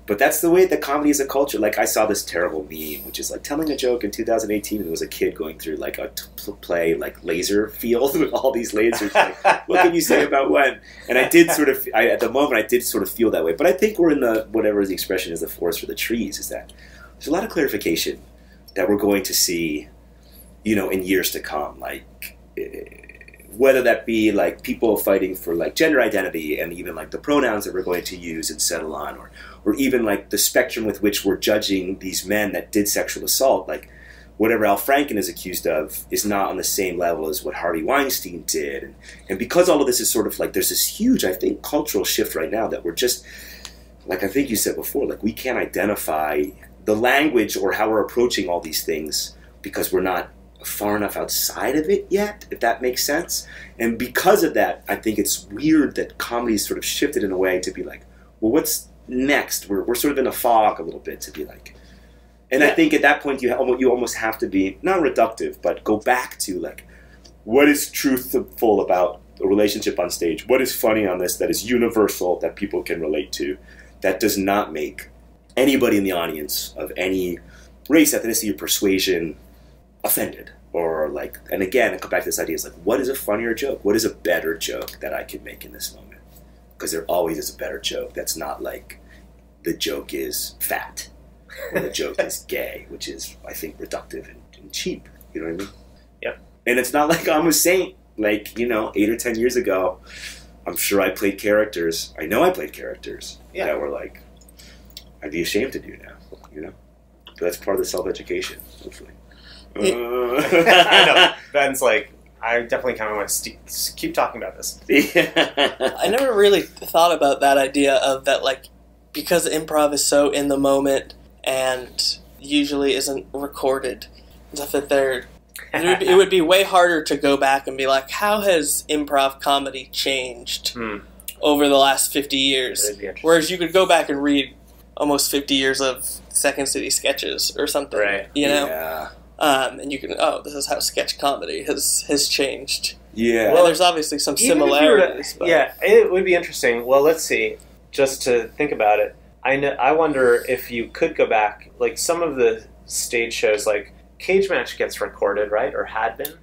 But that's the way that comedy is a culture. Like, I saw this terrible meme, which is like telling a joke in 2018, and there was a kid going through like a play, like laser field with all these lasers. Like, what can you say about when? And I did at the moment, I did sort of feel that way. But I think we're in whatever the expression is, the forest for the trees, is that there's a lot of clarification that we're going to see, you know, in years to come. Like, whether that be like people fighting for like gender identity and even like the pronouns that we're going to use and settle on, or even like the spectrum with which we're judging these men that did sexual assault. Like, whatever Al Franken is accused of is not on the same level as what Harvey Weinstein did. And because all of this is sort of like, there's this huge, I think, cultural shift right now that we're just, like I think you said before, like we can't identify the language or how we're approaching all these things because we're not far enough outside of it yet, if that makes sense. And because of that, I think it's weird that comedy is sort of shifted in a way to be like, well, what's next? We're sort of in a fog a little bit to be like, and I think at that point you almost have to be not reductive, but go back to like, what is truthful about a relationship on stage? What is funny on this that is universal that people can relate to? That does not make anybody in the audience of any race, ethnicity, or persuasion offended, or like, and again, I come back to this idea: is like, what is a funnier joke? What is a better joke that I can make in this moment? Because there always is a better joke that's not like the joke is fat or the joke is gay, which is, I think, reductive and cheap. You know what I mean? Yeah. And it's not like I'm a saint. Like, you know, 8 or 10 years ago, I'm sure I played characters. I know I played characters that were like, I'd be ashamed to do now. You know, but that's part of the self-education, hopefully. I know. Ben's like, I definitely kind of want to keep talking about this. I never really thought about that idea of that, like, because improv is so in the moment and usually isn't recorded, stuff that it would be way harder to go back and be like, how has improv comedy changed over the last 50 years? Whereas you could go back and read almost 50 years of Second City sketches or something, right? You know? Yeah. And you can, this is how sketch comedy has changed. Yeah. Well, there's obviously some similarities. Yeah, it would be interesting. Well, let's see. Just to think about it, I wonder if you could go back, like some of the stage shows, like Cage Match gets recorded, right, or had been.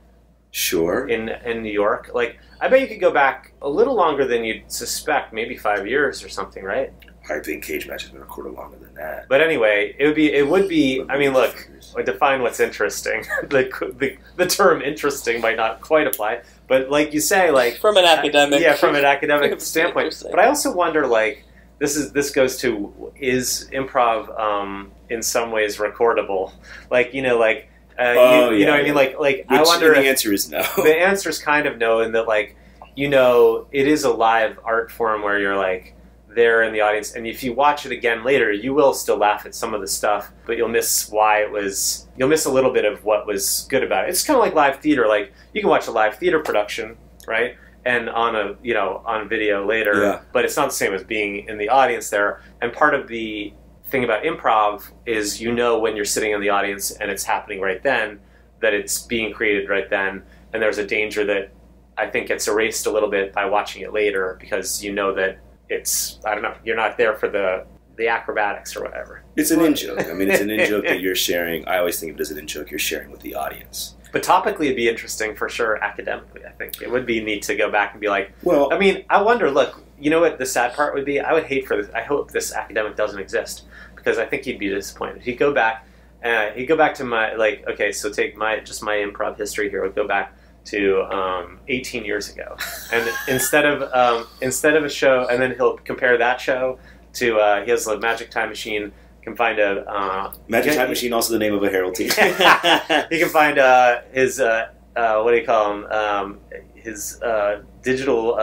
Sure. In New York, like I bet you could go back a little longer than you'd suspect, maybe 5 years or something, right? I think Cage Match has been recorded longer than that. But anyway, it would be. I mean, look, define what's interesting. the term "interesting" might not quite apply, but like you say, like from an academic, from an academic standpoint. But I also wonder, like, this goes to, is improv in some ways recordable? Like, you know, like. You know what I mean? Like which, I wonder. The answer is no. The answer is kind of no, in that, like, you know, it is a live art form where you're like there in the audience, and if you watch it again later, you will still laugh at some of the stuff, but you'll miss you'll miss a little bit of what was good about it. It's kind of like live theater. Like, you can watch a live theater production, right? And on video later, but it's not the same as being in the audience there. And part of the thing about improv is, you know, when you're sitting in the audience and it's happening right then, that it's being created right then, and there's a danger that I think gets erased a little bit by watching it later, because you know that it's, I don't know, you're not there for the acrobatics or whatever. It's an in-joke. I mean, it's an in-joke that you're sharing. I always think of it as an in-joke you're sharing with the audience. But topically, it'd be interesting for sure. Academically, I think it would be neat to go back and be like, well, I mean, I wonder, look, you know what the sad part would be? I would hate for this. I hope this academic doesn't exist, because I think he'd be disappointed. He'd go back to my, like, okay, so take my improv history here. We'll go back to 18 years ago, and instead of a show, and then he'll compare that show to he has a Magic Time Machine. Can find a Magic Time Machine, also the name of a Herald team. He can find his what do you call him? His digital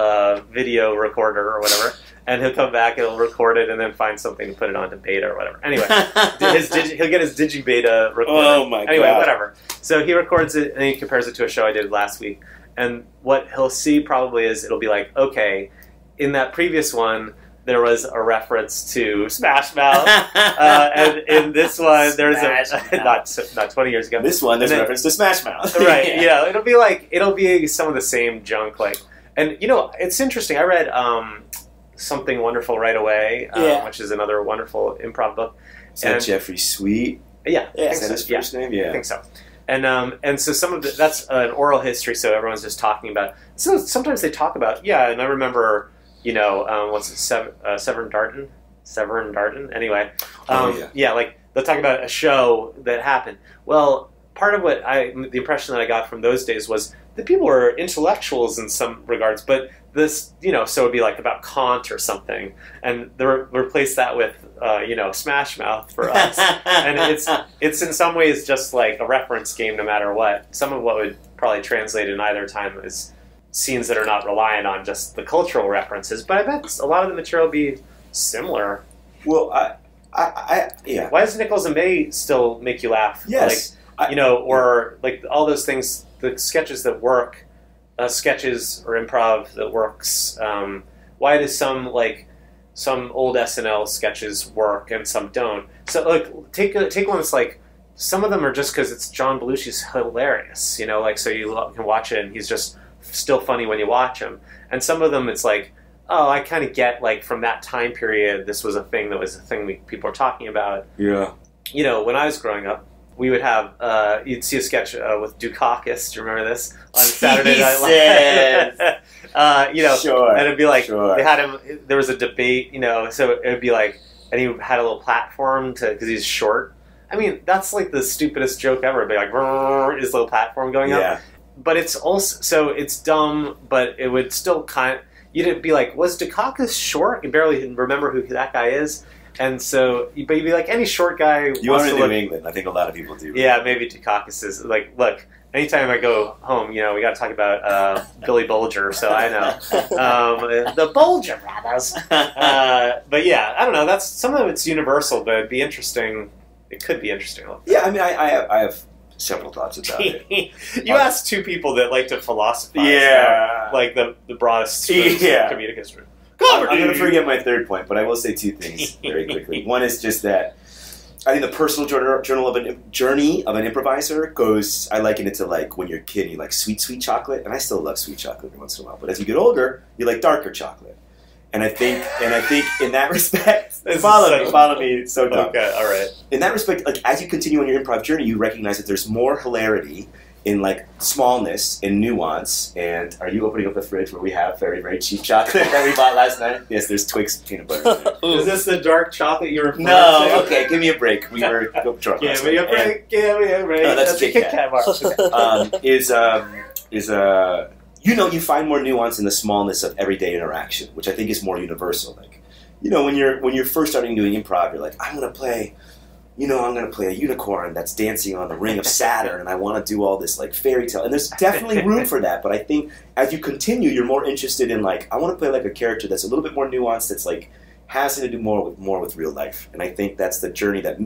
video recorder or whatever, and he'll come back and he'll record it and then find something to put it onto beta or whatever. Anyway, he'll get his DigiBeta recorder. Oh my god! Anyway, whatever. So he records it and he compares it to a show I did last week. And what he'll see probably is, it'll be like, okay, in that previous one, there was a reference to Smash Mouth, and in this one, there's not 20 years ago. This one, there's a reference to Smash Mouth, right? Yeah, it'll be some of the same junk, like, and you know, it's interesting. I read Something Wonderful Right Away, which is another wonderful improv book. Is that Jeffrey Sweet? Yeah, is that his first name? Yeah, I think so. And so some of that's an oral history, so everyone's just talking about. So sometimes they talk about, and I remember. You know, what's it, Severn Darden? Anyway, like, they'll talk about a show that happened. Well, part of the impression that I got from those days was that people were intellectuals in some regards, but this, you know, so it'd be like about Kant or something, and they replace that with, Smash Mouth for us. And it's in some ways just like a reference game no matter what. Some of what would probably translate in either time is scenes that are not reliant on just the cultural references, but I bet a lot of the material will be similar. Well, yeah. Why does Nichols and May still make you laugh? Yes. Like, or like all those things, the sketches that work, sketches or improv that works. Why does some old SNL sketches work and some don't? So like take one that's like, some of them are just because it's John Belushi's hilarious, you know, like, so you can watch it and he's just still funny when you watch him. And some of them it's like, oh, I kind of get, like, from that time period, this was a thing people were talking about. Yeah. You know, when I was growing up, we would have, you'd see a sketch with Dukakis, do you remember this? On Saturday Night Live. Sure. And it'd be like, they had him, there was a debate, you know, so it would be like, and he had a little platform because he's short. I mean, that's like the stupidest joke ever. It'd be like, his little platform going up. But it's also, so it's dumb, but it would still you'd be like, was Dukakis short? You barely remember who that guy is. And so, but you'd be like, any short guy. You are in New England. I think a lot of people do. Yeah, maybe Dukakis is like, look, anytime I go home, you know, we got to talk about Billy Bulger, so I know. The Bulger Brothers. But yeah, I don't know. That's, some of it's universal, but it'd be interesting. It could be interesting. Yeah, I mean, I have several thoughts about it. You asked two people that like to philosophize about, like, the broadest comedic history. I'm going to forget my third point, but I will say two things very quickly. One is just that I think the personal journey of an improviser goes. I liken it to like when you're a kid, you like sweet chocolate, and I still love sweet chocolate every once in a while. But as you get older, you like darker chocolate. And I think in that respect, follow me. So dumb. Okay, all right. In that respect, like as you continue on your improv journey, you recognize that there's more hilarity in like smallness and nuance. And are you opening up the fridge where we have very, very cheap chocolate that we bought last night? Yes, there's Twix peanut butter. Is this the dark chocolate you were referring to? No, okay, give me a break. We were drunk. Give me a break. Give me a break. No, that's a Kit Kat bar. You find more nuance in the smallness of everyday interaction, which I think is more universal. Like, when you're first starting doing improv, you're like, I'm gonna play a unicorn that's dancing on the ring of Saturn, and I want to do all this like fairy tale. And there's definitely room for that, but I think as you continue, you're more interested in like, I want to play like a character that's a little bit more nuanced, that's like has to do more with real life. And I think that's the journey that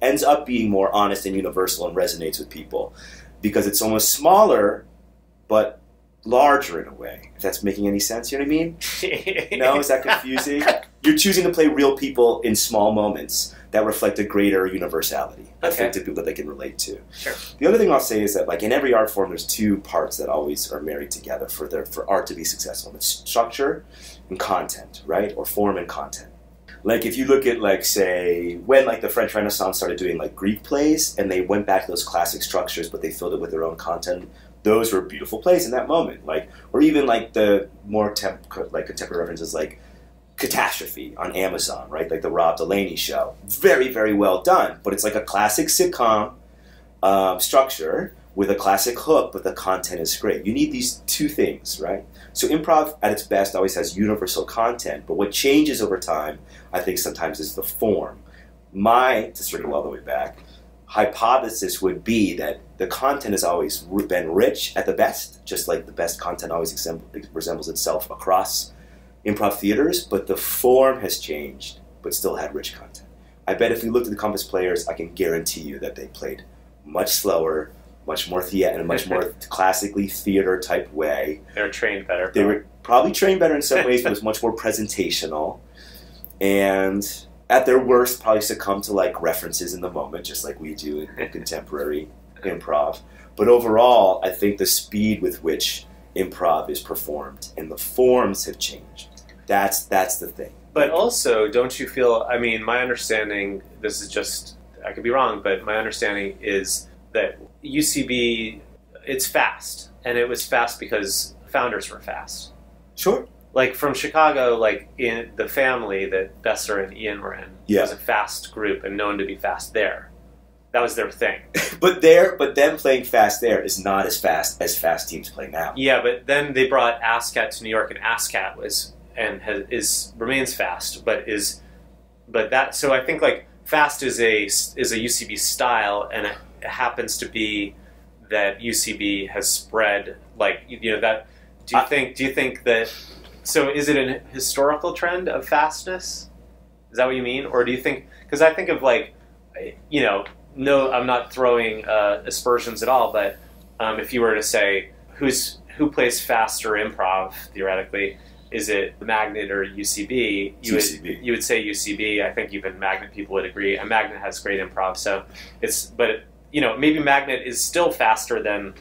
ends up being more honest and universal and resonates with people, because it's almost smaller, but larger in a way, if that's making any sense. You know what I mean? No? Is that confusing? You're choosing to play real people in small moments that reflect a greater universality, I think, to people that they can relate to. Sure. The other thing I'll say is that, like, in every art form, there's two parts that always are married together for art to be successful. It's structure and content, right? Or form and content. Like, if you look at, like, say, when, like, the French Renaissance started doing, like, Greek plays, and they went back to those classic structures, but they filled it with their own content, those were beautiful plays in that moment. Like, or even, like, the more contemporary references, like Catastrophe on Amazon, right? Like the Rob Delaney show. Very, very well done. But it's like a classic sitcom structure with a classic hook, but the content is great. You need these two things, right? So improv at its best always has universal content, but what changes over time, I think sometimes, is the form. To circle all the way back, hypothesis would be that the content has always been rich at the best, just like the best content always resembles itself across improv theaters, but the form has changed, but still had rich content. I bet if we looked at the Compass players, I can guarantee you that they played much slower, much more in a much more classically theater-type way. They were trained better. They were probably trained better in some ways, but it was much more presentational. And at their worst, probably succumb to like references in the moment, just like we do in contemporary improv. But overall, I think the speed with which improv is performed and the forms have changed. That's the thing. But also, don't you feel, I mean, my understanding, this is just, I could be wrong, but my understanding is that UCB, it's fast. And it was fast because founders were fast. Sure. Like from Chicago, like in the family that Besser and Ian were in, was a fast group and known to be fast there. That was their thing. but them playing fast there is not as fast teams play now. Yeah, but then they brought ASCAT to New York, and ASCAT remains fast, so I think like fast is a UCB style, and it happens to be that UCB has spread like that. Do you think that? So is it a historical trend of fastness? Is that what you mean, or do you think? Because I think of like, no, I'm not throwing aspersions at all, but if you were to say who plays faster improv theoretically, is it Magnet or UCB? You would say UCB. I think even Magnet people would agree. And Magnet has great improv, so maybe Magnet is still faster than.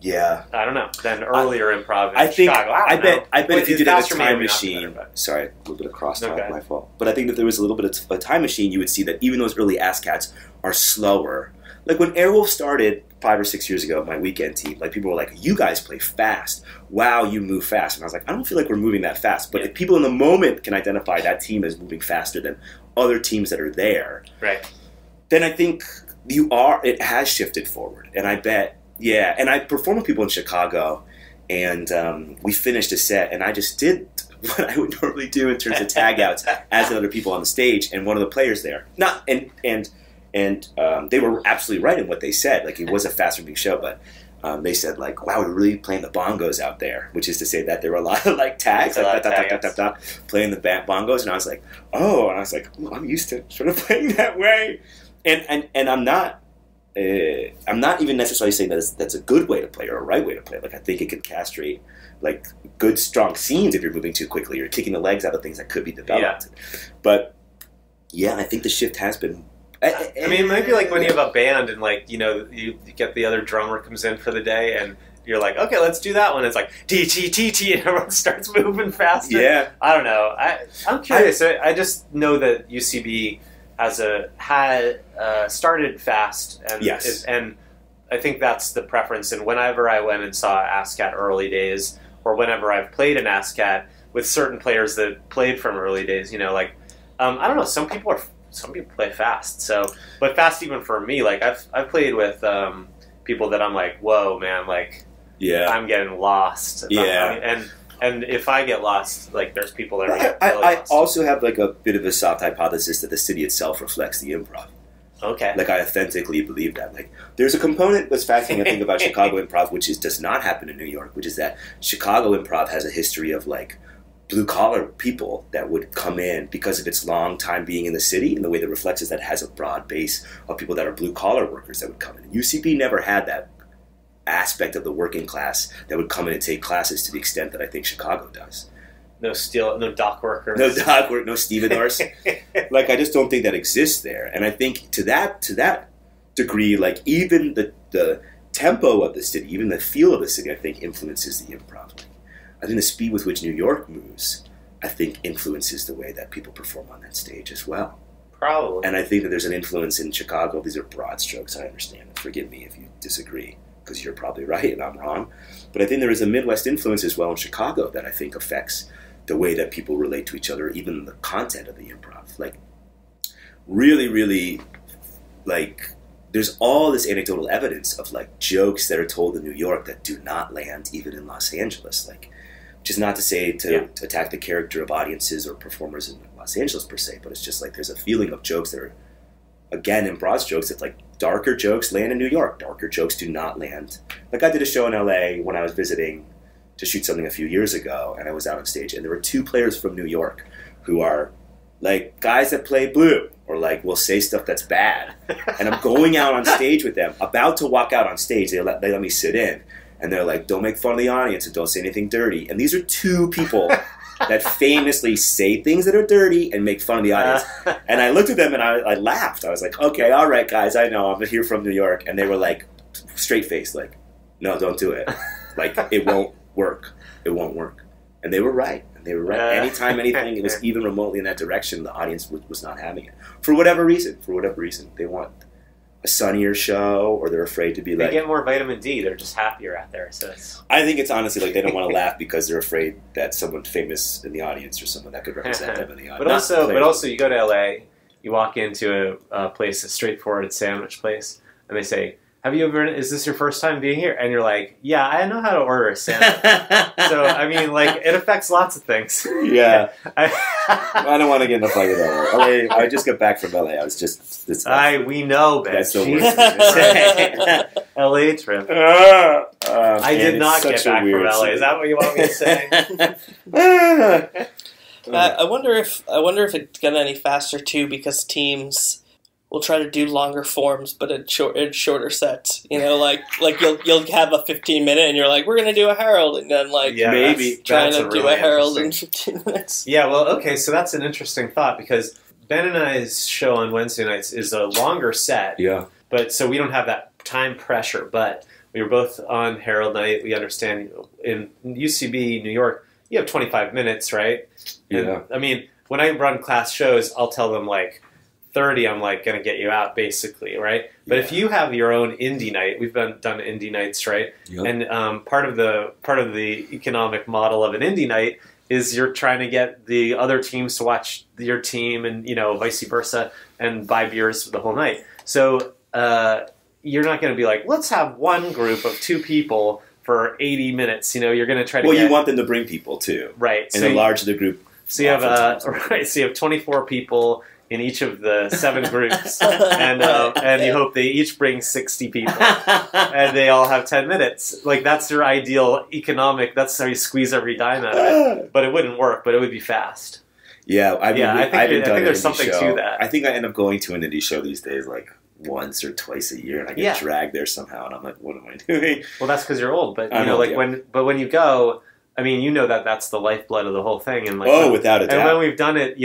Yeah, I don't know. Than earlier improv in Chicago. I bet if you did a time machine. Sorry, a little bit of crosstalk, my fault. But I think if there was a little bit of a time machine, you would see that even those early ASCATs are slower. Like when Airwolf started 5 or 6 years ago, my weekend team, like people were like, "You guys play fast. Wow, you move fast." And I was like, "I don't feel like we're moving that fast." But if people in the moment can identify that team as moving faster than other teams that are there, right? Then I think it has shifted forward, and I bet. Yeah, and I performed with people in Chicago, and we finished a set, and I just did what I would normally do in terms of tag outs as other people on the stage, and one of the players there. They were absolutely right in what they said. Like, it was a fast-moving show, but they said, like, wow, we're really playing the bongos out there, which is to say that there were a lot of, like, tags, like, playing the bongos, and I was like, oh, and I was like, I'm used to sort of playing that way. And I'm not even necessarily saying that that's a good way to play or a right way to play. Like, I think it can castrate, like, good, strong scenes if you're moving too quickly. You're kicking the legs out of things that could be developed. Yeah. But, yeah, I think the shift has been I mean, it might be like when you have a band and like, you know, you get the other drummer comes in for the day and you're like, okay, let's do that one. It's like T, and everyone starts moving faster. Yeah. I don't know. I'm curious. I just know that UCB had started fast, and yes. And I think that's the preference. And whenever I went and saw ASCAT early days, or whenever I've played an ASCAT with certain players that played from early days, you know, like I don't know, some people play fast. So, but fast even for me, like I've played with people that I'm like, whoa, man, like. Yeah, I'm getting lost. Yeah, and if I get lost, like there's people that are really I lost. also have like a bit of a soft hypothesis that the city itself reflects the improv. Okay, like I authentically believe that. Like there's a component that's fascinating I think about Chicago improv, which does not happen in New York, which is that Chicago improv has a history of like blue collar people that would come in because of its long time being in the city, and the way that reflects is that it has a broad base of people that are blue collar workers that would come in. UCB never had that aspect of the working class that would come in and take classes to the extent that I think Chicago does. No dock workers. No dock work, no stevedores. Like I just don't think that exists there. And I think to that degree, like even the tempo of the city, even the feel of the city, I think influences the improv. I think the speed with which New York moves, I think influences the way that people perform on that stage as well. Probably. And I think that there's an influence in Chicago. These are broad strokes, I understand. Forgive me if you disagree, because you're probably right and I'm wrong. But I think there is a Midwest influence as well in Chicago that I think affects the way that people relate to each other, even the content of the improv. Like, really, really, like, there's all this anecdotal evidence of, like, jokes that are told in New York that do not land even in Los Angeles. Like, which is not to say to attack the character of audiences or performers in Los Angeles per se, but it's just like there's a feeling of jokes that are, again, improv jokes that, like, darker jokes land in New York. Darker jokes do not land. Like, I did a show in LA when I was visiting to shoot something a few years ago, and I was out on stage, and there were two players from New York who are, like, guys that play blue, or, like, will say stuff that's bad. And I'm going out on stage with them, about to walk out on stage. They let me sit in, and they're like, don't make fun of the audience and don't say anything dirty. And these are two people that famously say things that are dirty and make fun of the audience. And I looked at them and I laughed. I was like, okay, all right, guys, I know. I'm here from New York. And they were like, straight-faced, like, no, don't do it. Like, it won't work. It won't work. And they were right. And they were right. Anytime anything it was even remotely in that direction, the audience was not having it. For whatever reason. They want a sunnier show, or they're afraid to be like... They get more vitamin D. They're just happier out there. So I think it's honestly like they don't want to laugh because they're afraid that someone famous in the audience or someone that could represent them in the audience. But also, you go to LA, you walk into a place, a straightforward sandwich place, and they say, is this your first time being here? And you're like, yeah, I know how to order a sandwich. So, I mean, like, it affects lots of things. Yeah. I don't want to get in a fight with LA. I just got back from LA. I was just... we know, Ben. That's the worst. LA trip. I did not get back from LA. City. Is that what you want me to say? I wonder if it's getting any faster, too, because teams... we'll try to do longer forms, but in shorter sets. You know, like you'll have a 15-minute, and you're like, we're gonna do a Herald, and then maybe trying to do a Herald in 15 minutes. Yeah, well, okay, so that's an interesting thought, because Ben and I's show on Wednesday nights is a longer set. Yeah. But so we don't have that time pressure. But we were both on Herald night. We understand in UCB New York, you have 25 minutes, right? And, yeah. I mean, when I run class shows, I'll tell them like 30, I'm like going to get you out basically, right? But if you have your own indie night, we've done indie nights, right? Yep. And part of the economic model of an indie night is you're trying to get the other teams to watch your team, and vice versa, and buy beers for the whole night. So you're not going to be like, let's have one group of 2 people for 80 minutes. You're going to try to. Well, you want them to bring people too, right? And enlarge the group. So you have So you have 24 people in each of the 7 groups, and you hope they each bring 60 people, and they all have 10 minutes. Like, that's your ideal economic. That's how you squeeze every dime out of it. But it wouldn't work. But it would be fast. Yeah, I think there's something to that. I think I end up going to an indie show these days, like once or twice a year, and I get dragged there somehow, and I'm like, what am I doing? Well, that's because you're old. But when you go. I mean, that's the lifeblood of the whole thing, and without a doubt. And when we've done it,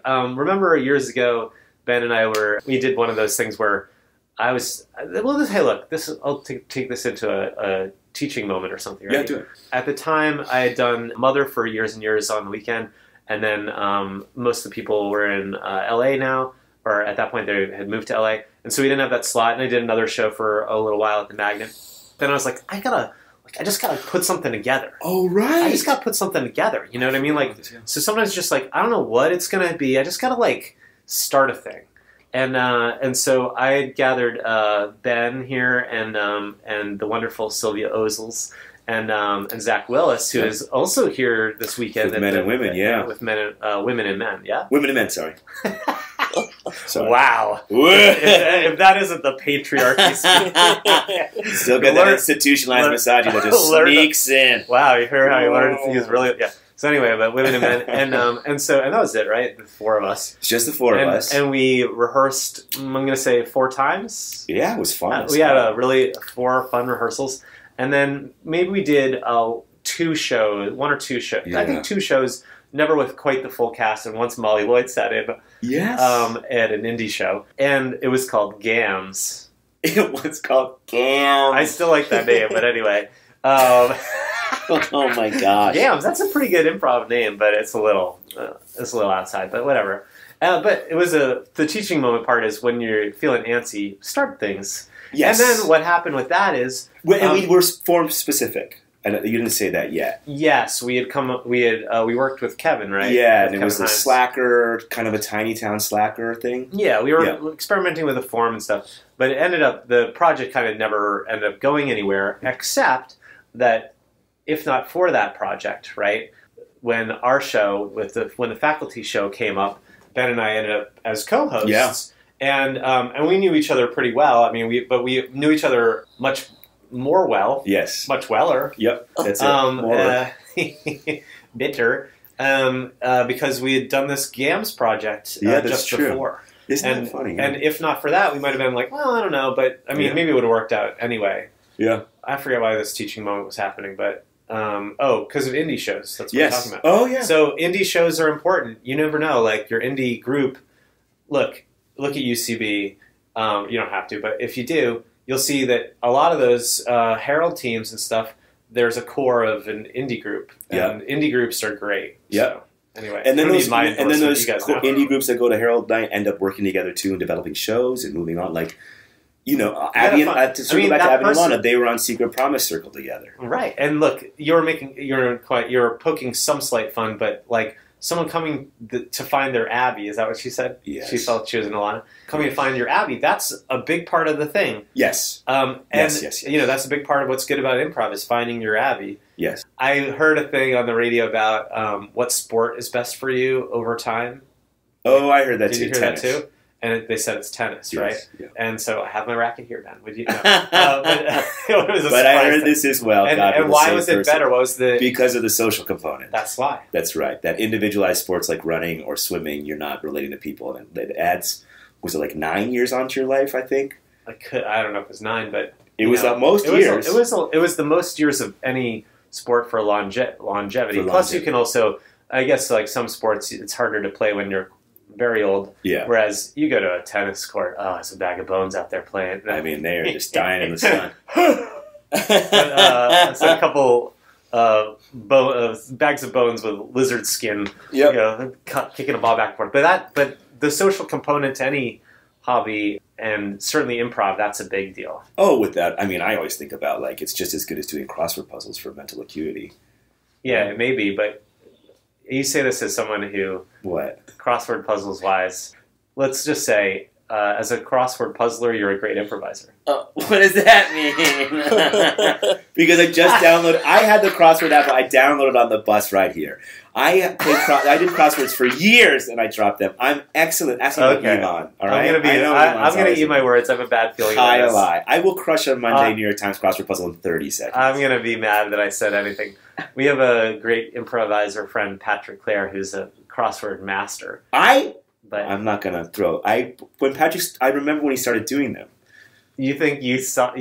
remember years ago Ben and I we did one of those things where I was, hey, look, I'll take this into a teaching moment or something, right? Yeah, do it. At the time, I had done Mother for years and years on the weekend, and then most of the people were in LA now, or at that point they had moved to LA, and so we didn't have that slot, and I did another show for a little while at the Magnet. Then I was like, I just gotta put something together. Oh, right. I just gotta put something together, you know what I mean? Like, so sometimes just like, I don't know what it's gonna be, I just gotta like start a thing. And so I gathered Ben here and the wonderful Sylvia Ozels and Zach Willis, who is also here this weekend. With men and women, yeah. With women and men, yeah. Women and men, sorry. Sorry. Wow. if that isn't the patriarchy speaking. Still got that institutionalized misogyny that just sneaks in. Wow, you heard how he learned to use really, yeah. So anyway, but women and men, and that was it, right? The four of us. It's just the four of us. And we rehearsed, I'm going to say 4 times. Yeah, it was fun. We had 4 fun rehearsals. And then maybe we did 2 shows, 1 or 2 shows. Yeah. I think 2 shows, never with quite the full cast. And once Molly Lloyd sat in yes. At an indie show. And it was called GAMS. It was called GAMS. I still like that name, but anyway. Oh my gosh! GAMS, that's a pretty good improv name, but it's a little outside. But whatever. But it was the teaching moment part is when you're feeling antsy, start things. Yes. And then what happened with that is, and we were form specific. And you didn't say that yet. Yes, we worked with Kevin, right? Yeah, with and it was a slacker, kind of a tiny town slacker thing. Yeah, we were experimenting with the form and stuff, but the project kind of never ended up going anywhere, except that if not for that project, right? When our show, when the faculty show came up, Ben and I ended up as co-hosts. Yeah. And we knew each other pretty well. I mean, we knew each other much more well. Yes. Much weller. Yep. That's it. Bitter. Because we had done this GAMS project just before. Isn't that funny? And if not for that, we might have been like, well, I don't know. But, I mean, maybe it would have worked out anyway. Yeah. I forget why this teaching moment was happening, but... because of indie shows. That's what we're talking about. Oh, yeah. So indie shows are important. You never know. Like, your indie group... Look at UCB. You don't have to, but if you do... You'll see that a lot of those Herald teams and stuff, there's a core of an indie group. And indie groups are great. Yeah. So, anyway. And then those indie groups that go to Herald Night end up working together too and developing shows and moving on. Like, Abby and Lana, they were on Secret Promise Circle together. Right. And look, you're poking some slight fun, but like someone coming to find their Abby, is that what she said? Yes. She felt she was in Alana. Coming to find your Abby, that's a big part of the thing. Yes. Yes. That's a big part of what's good about improv is finding your Abby. Yes. I heard a thing on the radio about what sport is best for you over time. Oh, I heard that too. Did you hear that too? And they said it's tennis, right? Yeah. And so I have my racket here, Ben. Would you? No. But I heard this as well. And why was it better? What was because of the social component. That's why. That's right. That individualized sports like running or swimming, you're not relating to people, and it adds. Was it like 9 years onto your life? I think. I don't know if it was 9, but it was the most years. It was the most years of any sport for longevity. Plus, you can also, I guess, like some sports, it's harder to play when you're very old. Yeah. Whereas you go to a tennis court, it's a bag of bones out there playing. I mean, they are just dying in the sun. It's a couple bags of bones with lizard skin. Yep. Kicking a ball back and forth. But the social component to any hobby, and certainly improv, that's a big deal. Oh, with that, I mean, I always think about like it's just as good as doing crossword puzzles for mental acuity. Yeah, it may be, but you say this as someone who... What? Crossword puzzles wise, let's just say, as a crossword puzzler, you're a great improviser. What does that mean? Because I had the crossword app, I downloaded on the bus right here. I did crosswords for years and I dropped them. I'm excellent. Ask me about Iman. All right? I'm going to eat my words. I have a bad feeling about this. I will crush a Monday New York Times crossword puzzle in 30 seconds. I'm going to be mad that I said anything. We have a great improviser friend, Patrick Clare, who's a crossword master. I'm not going to throw. I remember when he started doing them. You think you saw? Are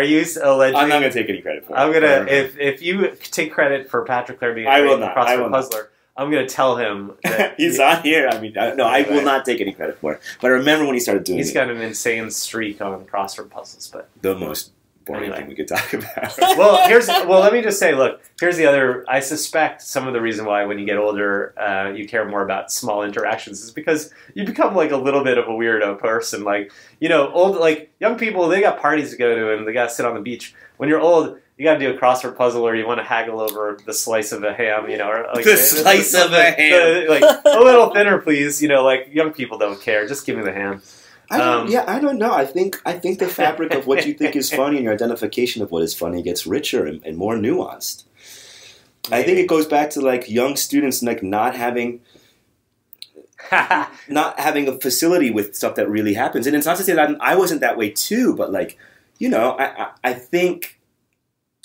you alleging? I'm not going to take any credit for it. I'm going to. If you take credit for Patrick Clare being a crossword puzzler, I'm going to tell him that he's on here. I mean, I will not take any credit for it. But I remember when he started doing it. He's got an insane streak on crossword puzzles, but the most boring thing we could talk about. well, let me just say, look, here's the other. I suspect some of the reason why when you get older, you care more about small interactions is because you become like a little bit of a weirdo person. Like, you know, young people, they got parties to go to and they got to sit on the beach. When you're old, you got to do a crossword puzzle, or you want to haggle over the slice of a ham, you know, or like the slice of a ham, like a little thinner, please. You know, like young people don't care. Just give me the ham. I don't know. I think the fabric of what you think is funny and your identification of what is funny gets richer and more nuanced. Maybe. I think it goes back to like young students like not having a facility with stuff that really happens. And it's not to say that I wasn't that way too, but like, you know, I think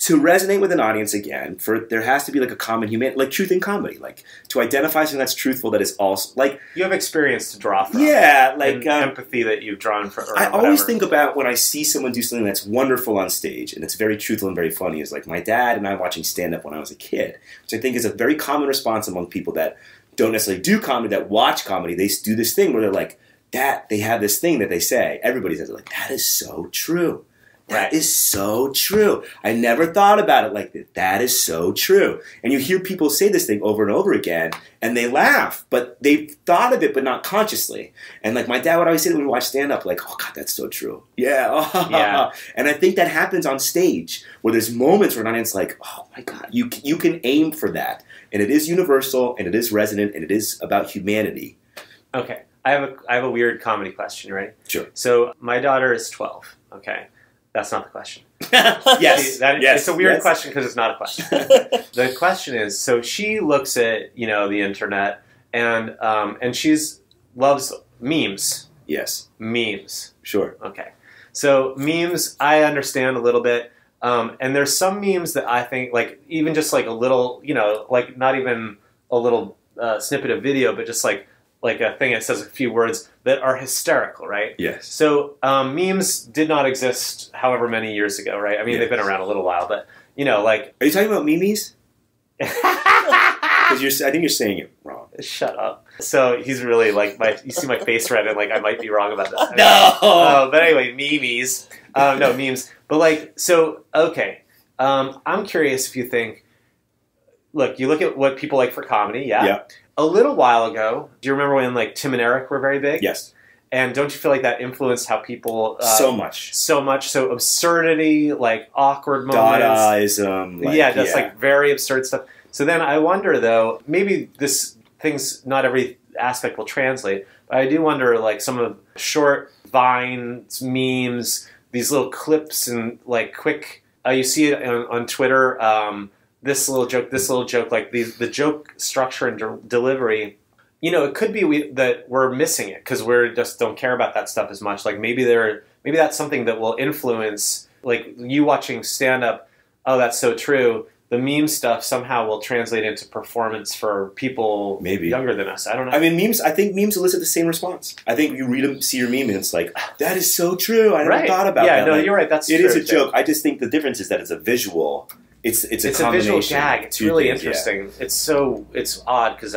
to resonate with an audience again, there has to be like a common human, like truth in comedy, like to identify something that's truthful that is also like you have experience to draw from, like empathy that you've drawn from. I always think about when I see someone do something that's wonderful on stage and it's very truthful and very funny. Is like my dad and I watching stand up when I was a kid, which I think is a very common response among people that don't necessarily do comedy, that watch comedy. They do this thing where they're like that. They have this thing that they say. Everybody says it, like that is so true. That is so true. I never thought about it like that. That is so true. And you hear people say this thing over and over again, and they laugh, but they've thought of it, but not consciously. And like my dad would always say when we watch stand-up, like, oh, God, that's so true. Yeah. And I think that happens on stage, where there's moments where an audience like, oh, my God, you can aim for that. And it is universal, and it is resonant, and it is about humanity. Okay. I have a weird comedy question. You ready? Sure. So my daughter is 12. Okay. That's not the question. Yes. It's a weird question because it's not a question. The question is, so she looks at, you know, the internet and loves memes. Yes. Memes. Sure. Okay. So memes, I understand a little bit. And there's some memes that I think, like, even just like a little, you know, like not even a little snippet of video, but just like a thing that says a few words that are hysterical, right? Yes. So memes did not exist however many years ago, right? I mean, they've been around a little while, but, you know, like... Are you talking about memes? Because I think you're saying it wrong. Shut up. So he's really, like, you see my face red and, like, I might be wrong about this. No! But anyway, memes. No, memes. But, like, so, okay. I'm curious if you think... Look, you look at what people like for comedy, yeah. A little while ago, do you remember when like Tim and Eric were very big? Yes. And don't you feel like that influenced how people... so much. So absurdity, like awkward moments. Dadaism. Like very absurd stuff. So then I wonder though, maybe not every aspect will translate, but I do wonder like some of short vines, memes, these little clips and like quick... you see it on Twitter... this little joke, like the joke structure and delivery, you know, it could be that we're missing it because we just don't care about that stuff as much. Like maybe that's something that will influence, like you watching stand-up, oh, that's so true. The meme stuff somehow will translate into performance for people maybe younger than us. I don't know. I mean, I think memes elicit the same response. I think you read them, see your meme, and it's like, that is so true. I never thought about that. Yeah, no, like, you're right. That's true. It is a joke. I just think the difference is that it's a visual... It's a visual gag. It's really interesting. Yeah. It's odd because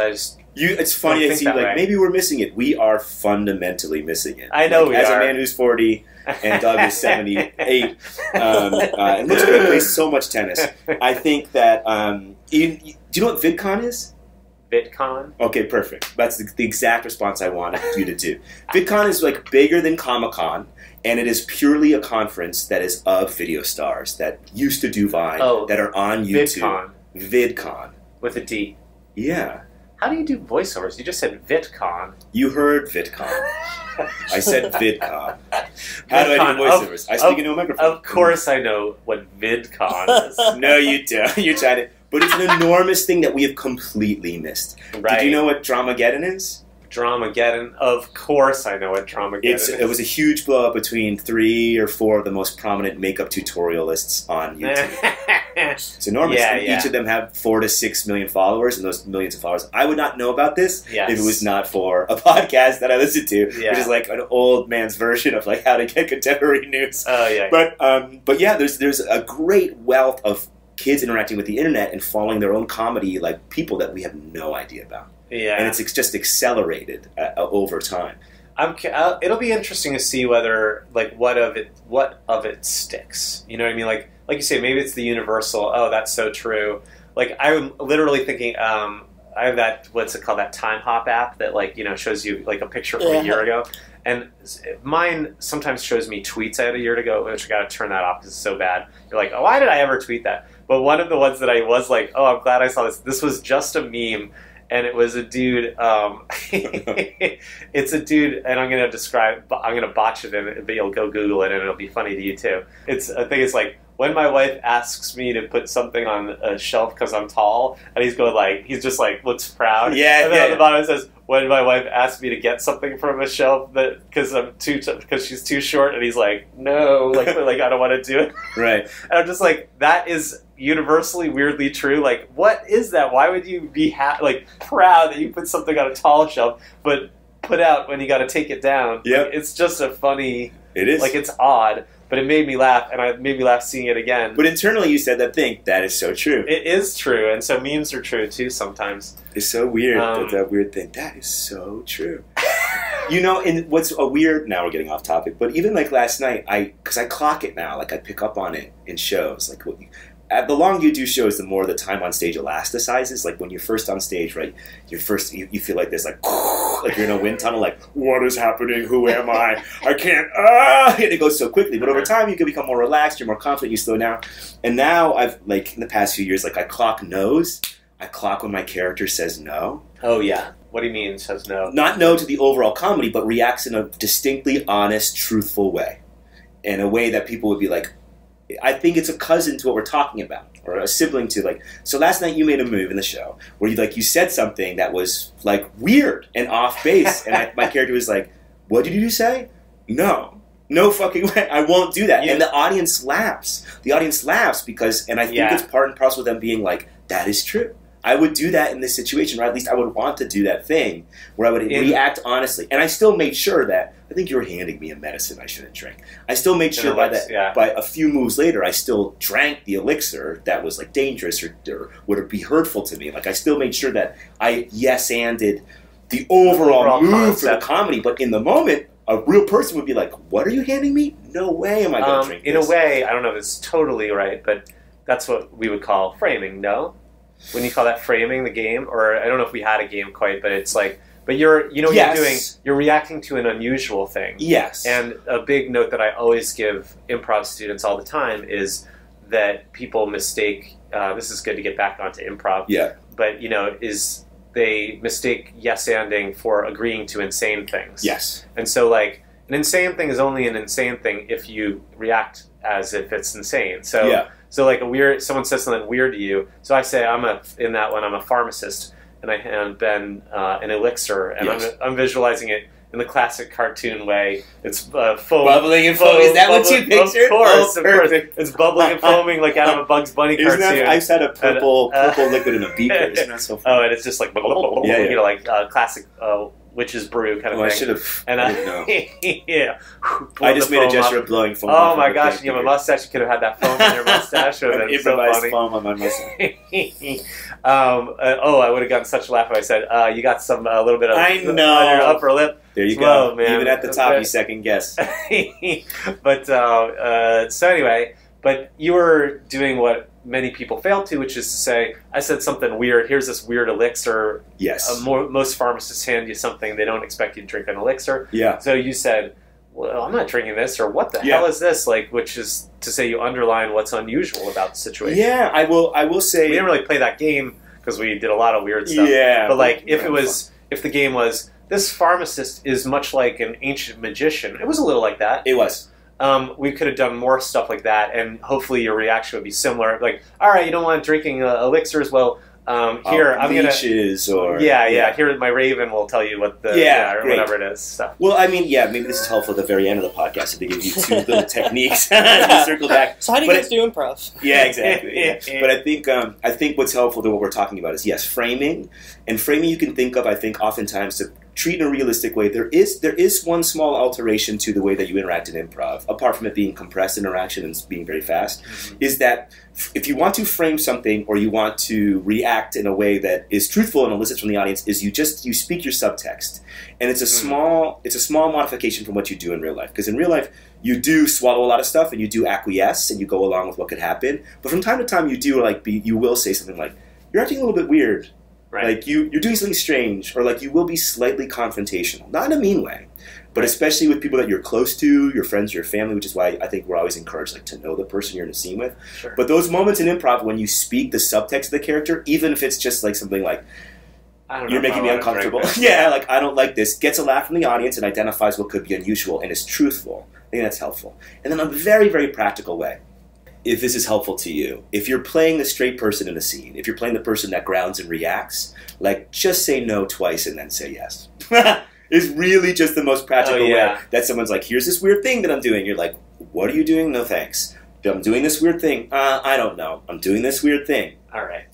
it's funny. I see. Like maybe we're missing it. We are fundamentally missing it. I know we are. As a man who's 40 and Doug is 78, and looks like he plays so much tennis. I think that. Do you know what VidCon is? VidCon? Okay, perfect. That's the exact response I wanted you to do. VidCon is like bigger than Comic-Con. And it is purely a conference that is of video stars that used to do Vine, that are on YouTube. VidCon. With a D. Yeah. How do you do voiceovers? You just said VidCon. You heard VidCon. I said VidCon. How do I do voiceovers? I speak into a microphone. Of course I know what VidCon is. No, you don't. You tried it. But it's an enormous thing that we have completely missed. Right. Did you know what Dramageddon is? Dramageddon. Of course I know what Dramageddon is. It was a huge blow-up between 3 or 4 of the most prominent makeup tutorialists on YouTube. It's enormous. Each of them have 4 to 6 million followers, and those millions of followers. I would not know about this if it was not for a podcast that I listen to, which is like an old man's version of like how to get contemporary news. But yeah, there's a great wealth of kids interacting with the internet and following their own comedy, like people that we have no idea about. Yeah. And it's just accelerated over time. It'll be interesting to see whether, like, what of it sticks. You know what I mean? Like you say, maybe it's the universal, oh, that's so true. Like, I'm literally thinking, I have that, what's it called, that time hop app that, like, you know, shows you, like, a picture from a year ago. And mine sometimes shows me tweets I had a year ago, which I got to turn that off because it's so bad. You're like, oh, why did I ever tweet that? But one of the ones that I was like, oh, I'm glad I saw this. This was just a meme. And it was a dude, it's a dude, and I'm going to botch it, but you'll go Google it and it'll be funny to you too. I think it's like, when my wife asks me to put something on a shelf because I'm tall, and he's just like, looks proud. Yeah, and then on the bottom it says, when my wife asks me to get something from a shelf because she's too short, and he's like, no, like I don't want to do it. Right. And I'm just like, that is universally weirdly true. Like, what is that? Why would you be proud that you put something on a tall shelf, but put out when you got to take it down? Yeah. Like, it's just a funny. It is. Like, it's odd. But it made me laugh, and it made me laugh seeing it again. But internally you said that thing. That is so true. It is true, and so memes are true, too, sometimes. It's so weird, that weird thing. That is so true. You know, and what's a weird... Now we're getting off topic, but even like last night, because I clock it now, like I pick up on it in shows. Like, the longer you do shows, the more the time on stage elasticizes. Like when you're first on stage, right? You feel like there's like you're in a wind tunnel. Like, what is happening? Who am I? I can't. And it goes so quickly. But over time, you can become more relaxed. You're more confident. You slow down. And now I've in the past few years, like I clock no's. I clock when my character says no. Oh yeah. What do you mean says no? Not no to the overall comedy, but reacts in a distinctly honest, truthful way, in a way that people would be like, I think it's a cousin to what we're talking about, or a sibling to, like, so last night you made a move in the show where you said something that was like weird and off base, and my character was like, what did you say? No fucking way, I won't do that. Yeah. And the audience laughs. The audience laughs because, and I think it's part and parcel of them being like, that is true. I would do that in this situation, or at least I would want to do that thing where I would react honestly. And I still made sure that, I think you were handing me a medicine I shouldn't drink. I still made sure by a few moves later, I still drank the elixir that was like dangerous or would be hurtful to me. Like I still made sure that I yes-anded the overall move concept for the comedy. But in the moment, a real person would be like, what are you handing me? No way am I going to drink this. In a way, I don't know if it's totally right, but that's what we would call framing, no? When you call that framing the game, or I don't know if we had a game quite, but it's like, but you're what you're doing, you're reacting to an unusual thing. Yes. And a big note that I always give improv students all the time is that people mistake, this is good to get back onto improv, but is they mistake yes-anding for agreeing to insane things. Yes. And so like, an insane thing is only an insane thing if you react as if it's insane. So So like someone says something weird to you. So I say I'm a pharmacist, and I hand Ben an elixir, and I'm visualizing it in the classic cartoon way. It's foam, bubbling and foaming. Is that what you pictured? Of course. It's bubbling and foaming like out of a Bugs Bunny cartoon. I said a purple liquid in a beaker. Isn't that so funny? Oh, and it's just like like classic witch's brew kind of thing. I should have. And I just made a gesture of blowing foam. Oh my gosh! You have a mustache. You could have had that foam on your mustache. An improvised foam on my mustache. I would have gotten such a laugh if I said, "You got a little bit of on your upper lip." There you go. Man. Even at the top, you second guess. But so anyway, but you were doing what many people fail to, which is to say, I said something weird. Here's this weird elixir. Yes. Most pharmacists hand you something. They don't expect you to drink an elixir. Yeah. So you said, well, I'm not drinking this, or what the hell is this? Like, which is to say you underline what's unusual about the situation. Yeah, I will say... We didn't really play that game because we did a lot of weird stuff. Yeah. But like, if the game was, this pharmacist is much like an ancient magician. It was a little like that. It was. We could have done more stuff like that, and hopefully your reaction would be similar. Like, all right, you don't want drinking elixirs? Well, here I'm gonna Here my raven will tell you what or whatever it is. So. Well, I mean, maybe this is helpful at the very end of the podcast to give you two little techniques to circle back. So how do you guys do improv? Yeah, exactly. But I think what's helpful to what we're talking about is framing, and framing you can think of. I think oftentimes to treat in a realistic way. There is one small alteration to the way that you interact in improv, apart from it being compressed interaction and being very fast, is that if you want to frame something or you want to react in a way that is truthful and elicits from the audience, is you speak your subtext. And it's a small modification from what you do in real life. Because in real life, you do swallow a lot of stuff and you do acquiesce and you go along with what could happen. But from time to time, you will say something like, "You're acting a little bit weird." Right. Like you're doing something strange, or like you will be slightly confrontational, not in a mean way, but especially with people that you're close to, your friends, your family, which is why I think we're always encouraged like to know the person you're in a scene with. Sure. But those moments in improv when you speak the subtext of the character, even if it's just like something like, "You're making me uncomfortable," yeah, like "I don't like this," gets a laugh from the audience and identifies what could be unusual and is truthful. I think that's helpful. And then a very, very practical way, if this is helpful to you, if you're playing the straight person in a scene, if you're playing the person that grounds and reacts, like just say no twice and then say yes. It's really just the most practical way that someone's like, "Here's this weird thing that I'm doing." You're like, "What are you doing?" "No thanks. I'm doing this weird thing." "I don't know. I'm doing this weird thing." All right.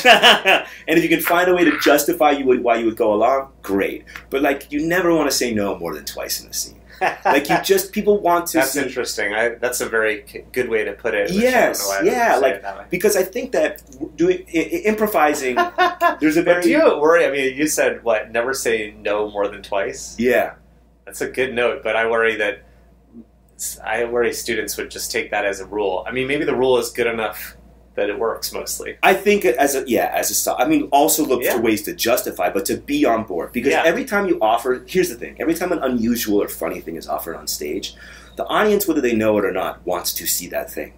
And if you can find a way to justify why you would go along, great. But like, you never want to say no more than twice in a scene. Like people want to. That's interesting. That's a very good way to put it. Yes, because I think that improvising, there's a very. But do you worry? I mean, you said never say no more than twice. Yeah, that's a good note. But I worry students would just take that as a rule. I mean, maybe the rule is good enough that it works mostly. I think also look for ways to justify, but to be on board. Because every time you offer, here's the thing, every time an unusual or funny thing is offered on stage, the audience, whether they know it or not, wants to see that thing.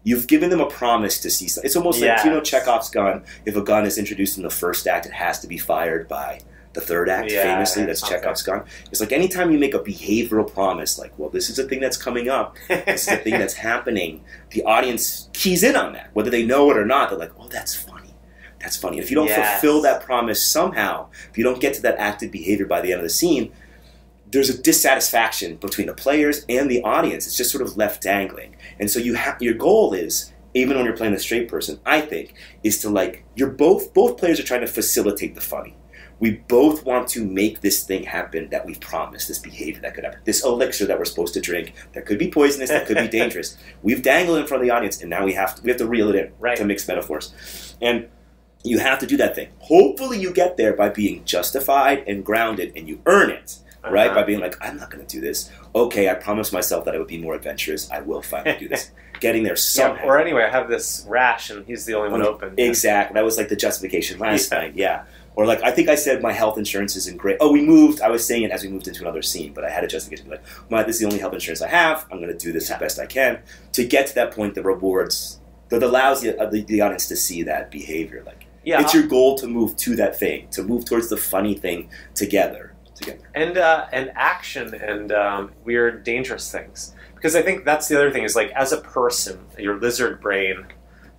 You've given them a promise to see something. It's almost like, Chekhov's gun. If a gun is introduced in the first act, it has to be fired by the third act, famously. That's Chekhov's gun. It's like anytime you make a behavioral promise, like, well, this is a thing that's coming up, this is a thing that's happening, the audience keys in on that. Whether they know it or not, they're like, "Oh, that's funny. That's funny." And if you don't fulfill that promise somehow, if you don't get to that active behavior by the end of the scene, there's a dissatisfaction between the players and the audience. It's just sort of left dangling. And so your goal is, even when you're playing the straight person, I think, is to both players are trying to facilitate the funny. We both want to make this thing happen that we've promised, this behavior that could happen, this elixir that we're supposed to drink that could be poisonous, that could be dangerous. We've dangled it in front of the audience, and now we have to reel it in to mix metaphors. And you have to do that thing. Hopefully you get there by being justified and grounded, and you earn it, right? By being like, "I'm not going to do this. Okay, I promised myself that I would be more adventurous. I will finally do this." Getting there somehow. Or anyway, I have this rash, and he's the only one open. Exactly. That was like the justification last night, Or like, I think I said my health insurance isn't great. Oh, I was saying it as we moved into another scene, but I had a justification. Like, this is the only health insurance I have. I'm going to do this as best I can. To get to that point, that allows the audience to see that behavior. Like, it's your goal to move to that thing, to move towards the funny thing together. And action and weird, dangerous things. Because I think that's the other thing is, like, as a person, your lizard brain,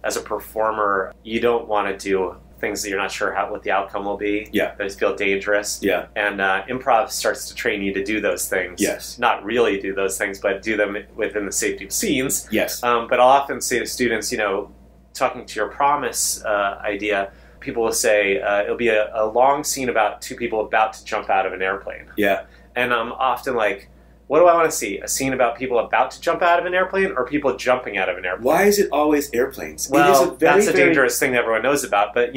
as a performer, you don't want to do things that you're not sure what the outcome will be. Yeah. That feel dangerous. Yeah. And improv starts to train you to do those things. Yes. Not really do those things, but do them within the safety of scenes. Yes. But I'll often say to students, talking to your promise idea, people will say it'll be a long scene about two people about to jump out of an airplane. Yeah. And I'm often like, what do I want to see? A scene about people about to jump out of an airplane or people jumping out of an airplane? Why is it always airplanes? Well, that's a dangerous thing that everyone knows about. But,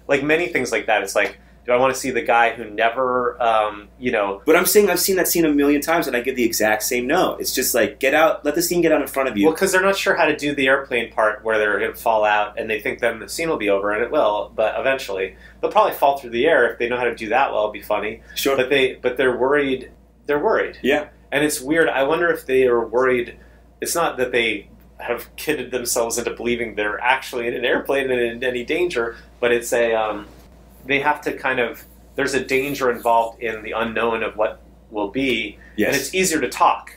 like many things like that, it's like, do I want to see the guy who never, But I'm saying I've seen that scene a million times and I get the exact same no. It's just like, get out, let the scene get out in front of you. Well, because they're not sure how to do the airplane part where they're going to fall out and they think then the scene will be over, and it will, but eventually. They'll probably fall through the air. If they know how to do that well, it'll be funny. Sure. But they're worried. They're worried. Yeah. And it's weird. I wonder if they are worried. It's not that they have kidded themselves into believing they're actually in an airplane and in any danger, but it's they have to there's a danger involved in the unknown of what will be, and it's easier to talk.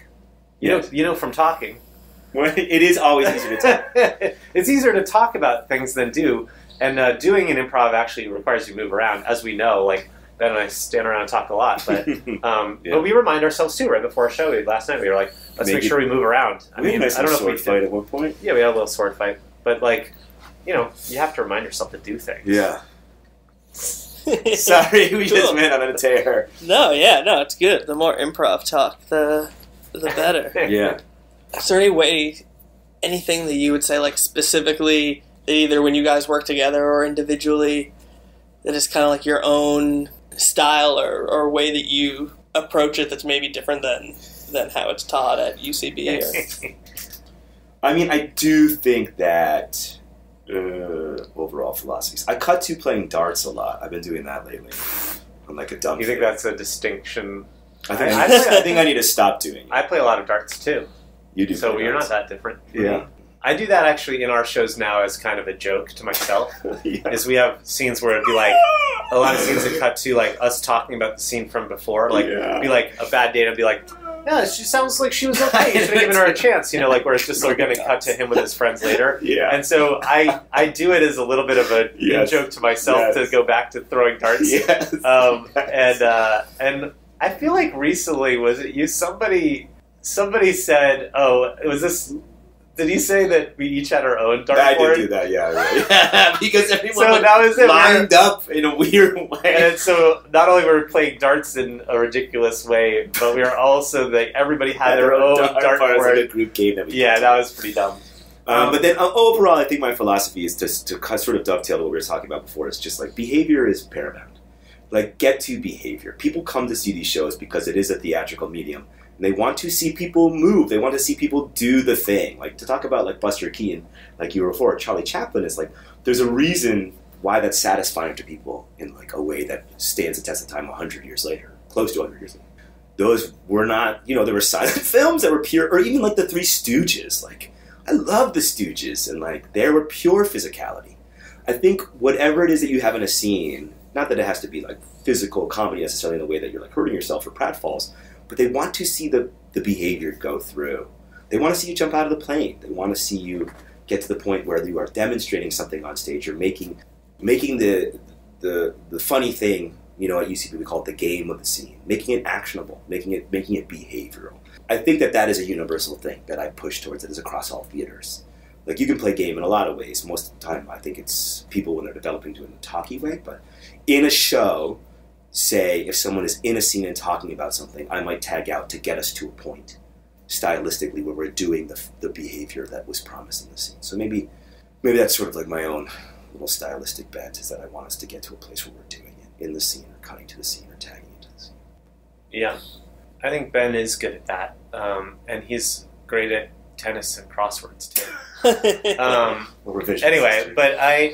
You know from talking. Well, it is always easier to talk. It's easier to talk about things than do, and doing an improv actually requires you to move around, as we know. Like, Ben and I stand around and talk a lot, but but we remind ourselves too. Right before our show, last night we were like, let's make sure we move around. I don't know if we fight at one point. Yeah, we had a little sword fight, but you have to remind yourself to do things. Yeah. Sorry, we just went on a tear. No, it's good. The more improv talk, the better. Yeah. Is there anything that you would say, like, specifically, either when you guys work together or individually, that is kind of like your own style or way that you approach it that's maybe different than how it's taught at UCB? I mean, I do think that overall philosophies. I cut to playing darts a lot. I've been doing that lately. I'm like a dumb. You think that's a distinction? I think I need to stop doing it. I play a lot of darts too. You do. So you're not that different. Yeah. I do that actually in our shows now as kind of a joke to myself. Is we have scenes where it'd be like a lot of scenes that cut to like us talking about the scene from before, like be like a bad date and be like, yeah, she sounds like she was okay. You should have given her a chance, like where it's just like going to cut to him with his friends later. Yeah. And so I do it as a little bit of a joke to myself to go back to throwing darts. Yes. And I feel like recently, was it you? Somebody said, was this? Did he say that we each had our own dartboard? I did do that, yeah. Right. Because everyone lined up in a weird way. And so not only were we playing darts in a ridiculous way, but we were also everybody had their own dartboard. It was like a group game that we that was pretty dumb. But then overall, I think my philosophy is to sort of dovetail to what we were talking about before. It's just like behavior is paramount. Like, get to behavior. People come to see these shows because it is a theatrical medium. And they want to see people move. They want to see people do the thing. Like, to talk about, like, Buster Keaton, like you were before, Charlie Chaplin, is like, there's a reason why that's satisfying to people in, like, a way that stands the test of time 100 years later, close to 100 years later. Those were not, there were silent films that were pure, or even, like, the Three Stooges. Like, I love the Stooges, and, like, they were pure physicality. I think whatever it is that you have in a scene, not that it has to be, like, physical comedy necessarily in the way that you're, like, hurting yourself or pratfalls, but they want to see the behavior go through. They want to see you jump out of the plane. They want to see you get to the point where you are demonstrating something on stage. You're making the funny thing, at UCB we call it the game of the scene. Making it actionable, making it behavioral. I think that is a universal thing that I push towards. It is across all theaters. Like, you can play game in a lot of ways. Most of the time, I think it's people when they're developing doing the talky way. But in a show, say, if someone is in a scene and talking about something, I might tag out to get us to a point, stylistically, where we're doing the behavior that was promised in the scene. So maybe that's sort of like my own little stylistic bent, is that I want us to get to a place where we're doing it in the scene, or cutting to the scene, or tagging into the scene. Yeah. I think Ben is good at that. And he's great at tennis and crosswords, too. Anyway, but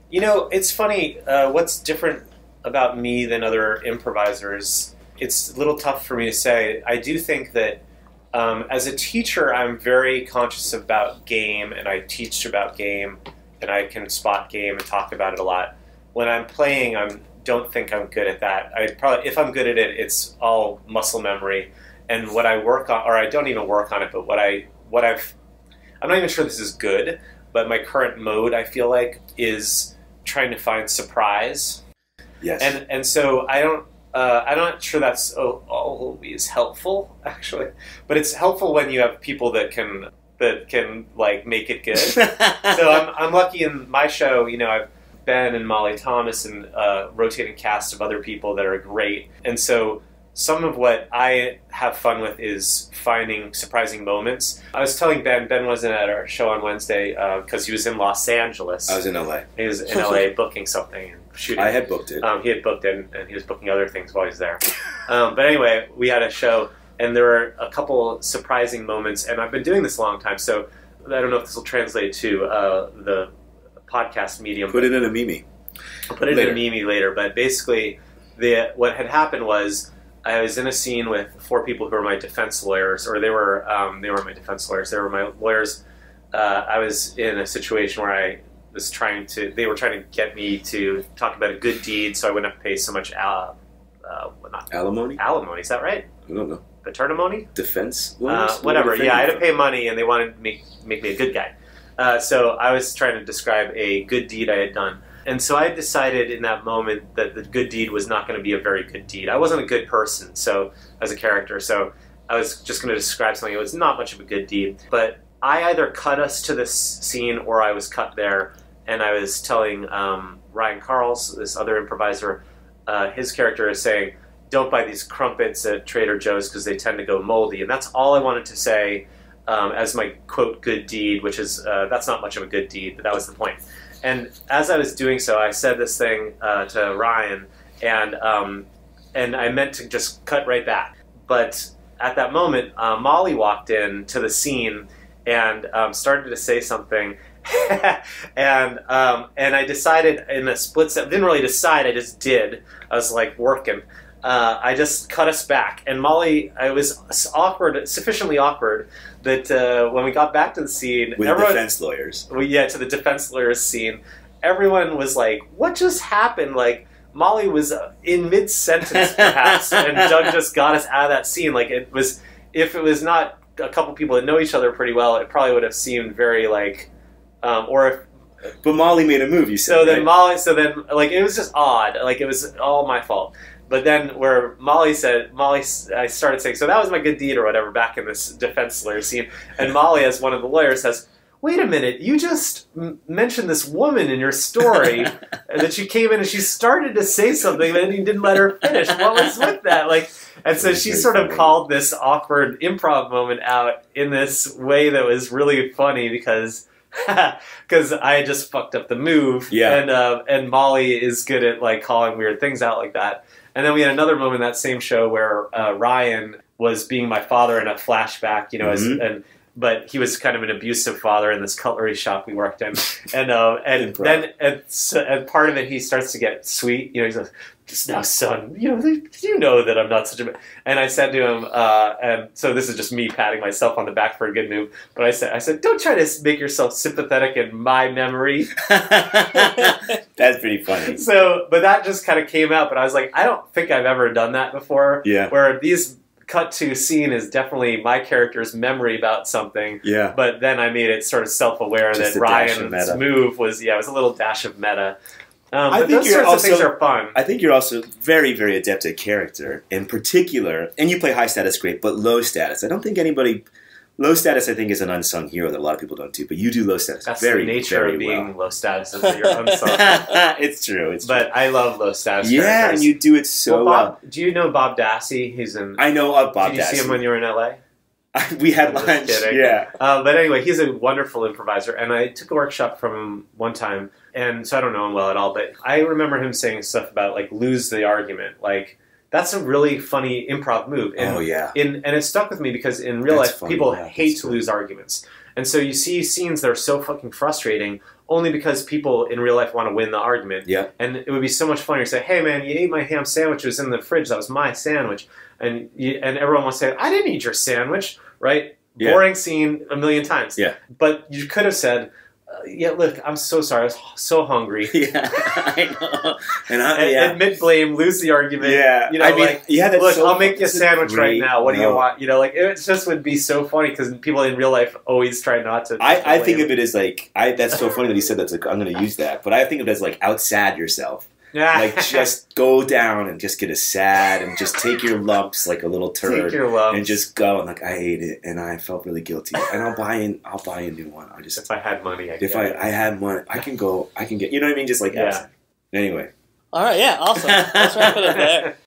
it's funny, what's different about me than other improvisers, it's a little tough for me to say. I do think that as a teacher, I'm very conscious about game, and I teach about game, and I can spot game and talk about it a lot. When I'm playing, I don't think I'm good at that. If I'm good at it, it's all muscle memory. And what I work on, or I don't even work on it, but I'm not even sure this is good, but my current mode, I feel like, is trying to find surprise. Yes. And so I'm not sure that's always helpful, actually, but it's helpful when you have people that can like make it good. So I'm lucky in my show. I've Ben and Molly Thomas and a rotating cast of other people that are great, and so some of what I have fun with is finding surprising moments. I was telling Ben wasn't at our show on Wednesday because he was in Los Angeles. I was in LA. He was in LA booking something and shooting. I had booked it. He had booked it, and he was booking other things while he was there. But anyway, we had a show, and there were a couple surprising moments, and I've been doing this a long time, so I don't know if this will translate to the podcast medium. Put it in a meme. I'll put it in a meme later, but basically what had happened was I was in a scene with 4 people who were my defense lawyers, or they were my defense lawyers. They were my lawyers. I was in a situation where they were trying to get me to talk about a good deed, so I wouldn't have to pay so much alimony. Alimony, is that right? I don't know. Paternimony? Defense? Whatever. Yeah, I had to pay money, and they wanted to make me a good guy. So I was trying to describe a good deed I had done. And so I decided in that moment that the good deed was not going to be a very good deed. I wasn't a good person, so as a character, so I was just going to describe something. It was not much of a good deed. But I either cut us to this scene or I was cut there, and I was telling Ryan Carls, this other improviser, his character is saying, don't buy these crumpets at Trader Joe's because they tend to go moldy. And that's all I wanted to say as my, quote, good deed, which is, that's not much of a good deed, but that was the point. And as I was doing so, I said this thing to Ryan, and I meant to just cut right back. But at that moment, Molly walked in to the scene and started to say something. and I decided in a split second, didn't really decide, I just did. I was like working. I just cut us back. And Molly, I was awkward, sufficiently awkward, that when we got back to the scene... With the defense lawyers. Yeah, to the defense lawyers scene. Everyone was like, what just happened? Like, Molly was in mid-sentence, perhaps, and Doug just got us out of that scene. Like, it was... If it was not a couple people that know each other pretty well, it probably would have seemed very, like... or if... But Molly made a move, you said, like, it was just odd. Like, it was all my fault. But then where I started saying, so that was my good deed or whatever back in this defense lawyer scene. And Molly, as one of the lawyers, says, wait a minute, you just mentioned this woman in your story and that she came in and she started to say something and you didn't let her finish. What was with that? Like, and so she sort of called this awkward improv moment out in this way that was really funny because I had just fucked up the move. Yeah. And Molly is good at like calling weird things out like that. And then we had another moment in that same show where Ryan was being my father in a flashback, you know, but he was kind of an abusive father in this cutlery shop we worked in. And part of it, he starts to get sweet. You know, he's like, just now, son, you know that I'm not such a... And I said to him, and so this is just me patting myself on the back for a good move, but I said, don't try to make yourself sympathetic in my memory. That's pretty funny. So, but that just kind of came out, but I was like, I don't think I've ever done that before. Yeah. Where these cut to scene is definitely my character's memory about something. Yeah. But then I made it sort of self-aware just that Ryan's move was, it was a little dash of meta. I think those sorts of things are fun. I think you're also very, very adept at character. In particular, and you play high status great, but low status. I don't think anybody... Low status, I think, is an unsung hero that a lot of people don't do, but you do low status That's very, the nature very of being well. Low status, is that you're unsung. It's true. But I love low status Yeah, characters. and you do it so well. Do you know Bob Dassey? He's in... I know of Bob Dassey. Did you see him when you were in L.A.? We had lunch, yeah. But anyway, he's a wonderful improviser, and I took a workshop from him one time, and so I don't know him well at all, but I remember him saying stuff about, like, lose the argument. Like, that's a really funny improv move. And, and it stuck with me because in real life, people hate to lose arguments. And so you see scenes that are so fucking frustrating only because people in real life want to win the argument. Yeah. And it would be so much funnier to say, hey, man, you ate my ham sandwich. It was in the fridge. That was my sandwich. And everyone wants to say, I didn't eat your sandwich, right? Yeah. Boring scene a million times. Yeah. But you could have said, yeah, look, I'm so sorry. I was so hungry. Yeah, I know. And admit blame, lose the argument. Yeah. You know, look, so I'll make you a sandwich right now. What do you want? You know, like, it just would be so funny because people in real life always try not to. I think of it as like, that's so funny that he said that's like, I'm going to use that. But I think of it as like, outsad yourself. Like, just go down and just get a sad and just take your lumps like a little turd. Take your lumps. And just go and like, I ate it and I felt really guilty. And I'll buy a new one. If I had money, I had money, I can get, you know what I mean? Just like, anyway. All right, yeah, awesome. Let's wrap it up there.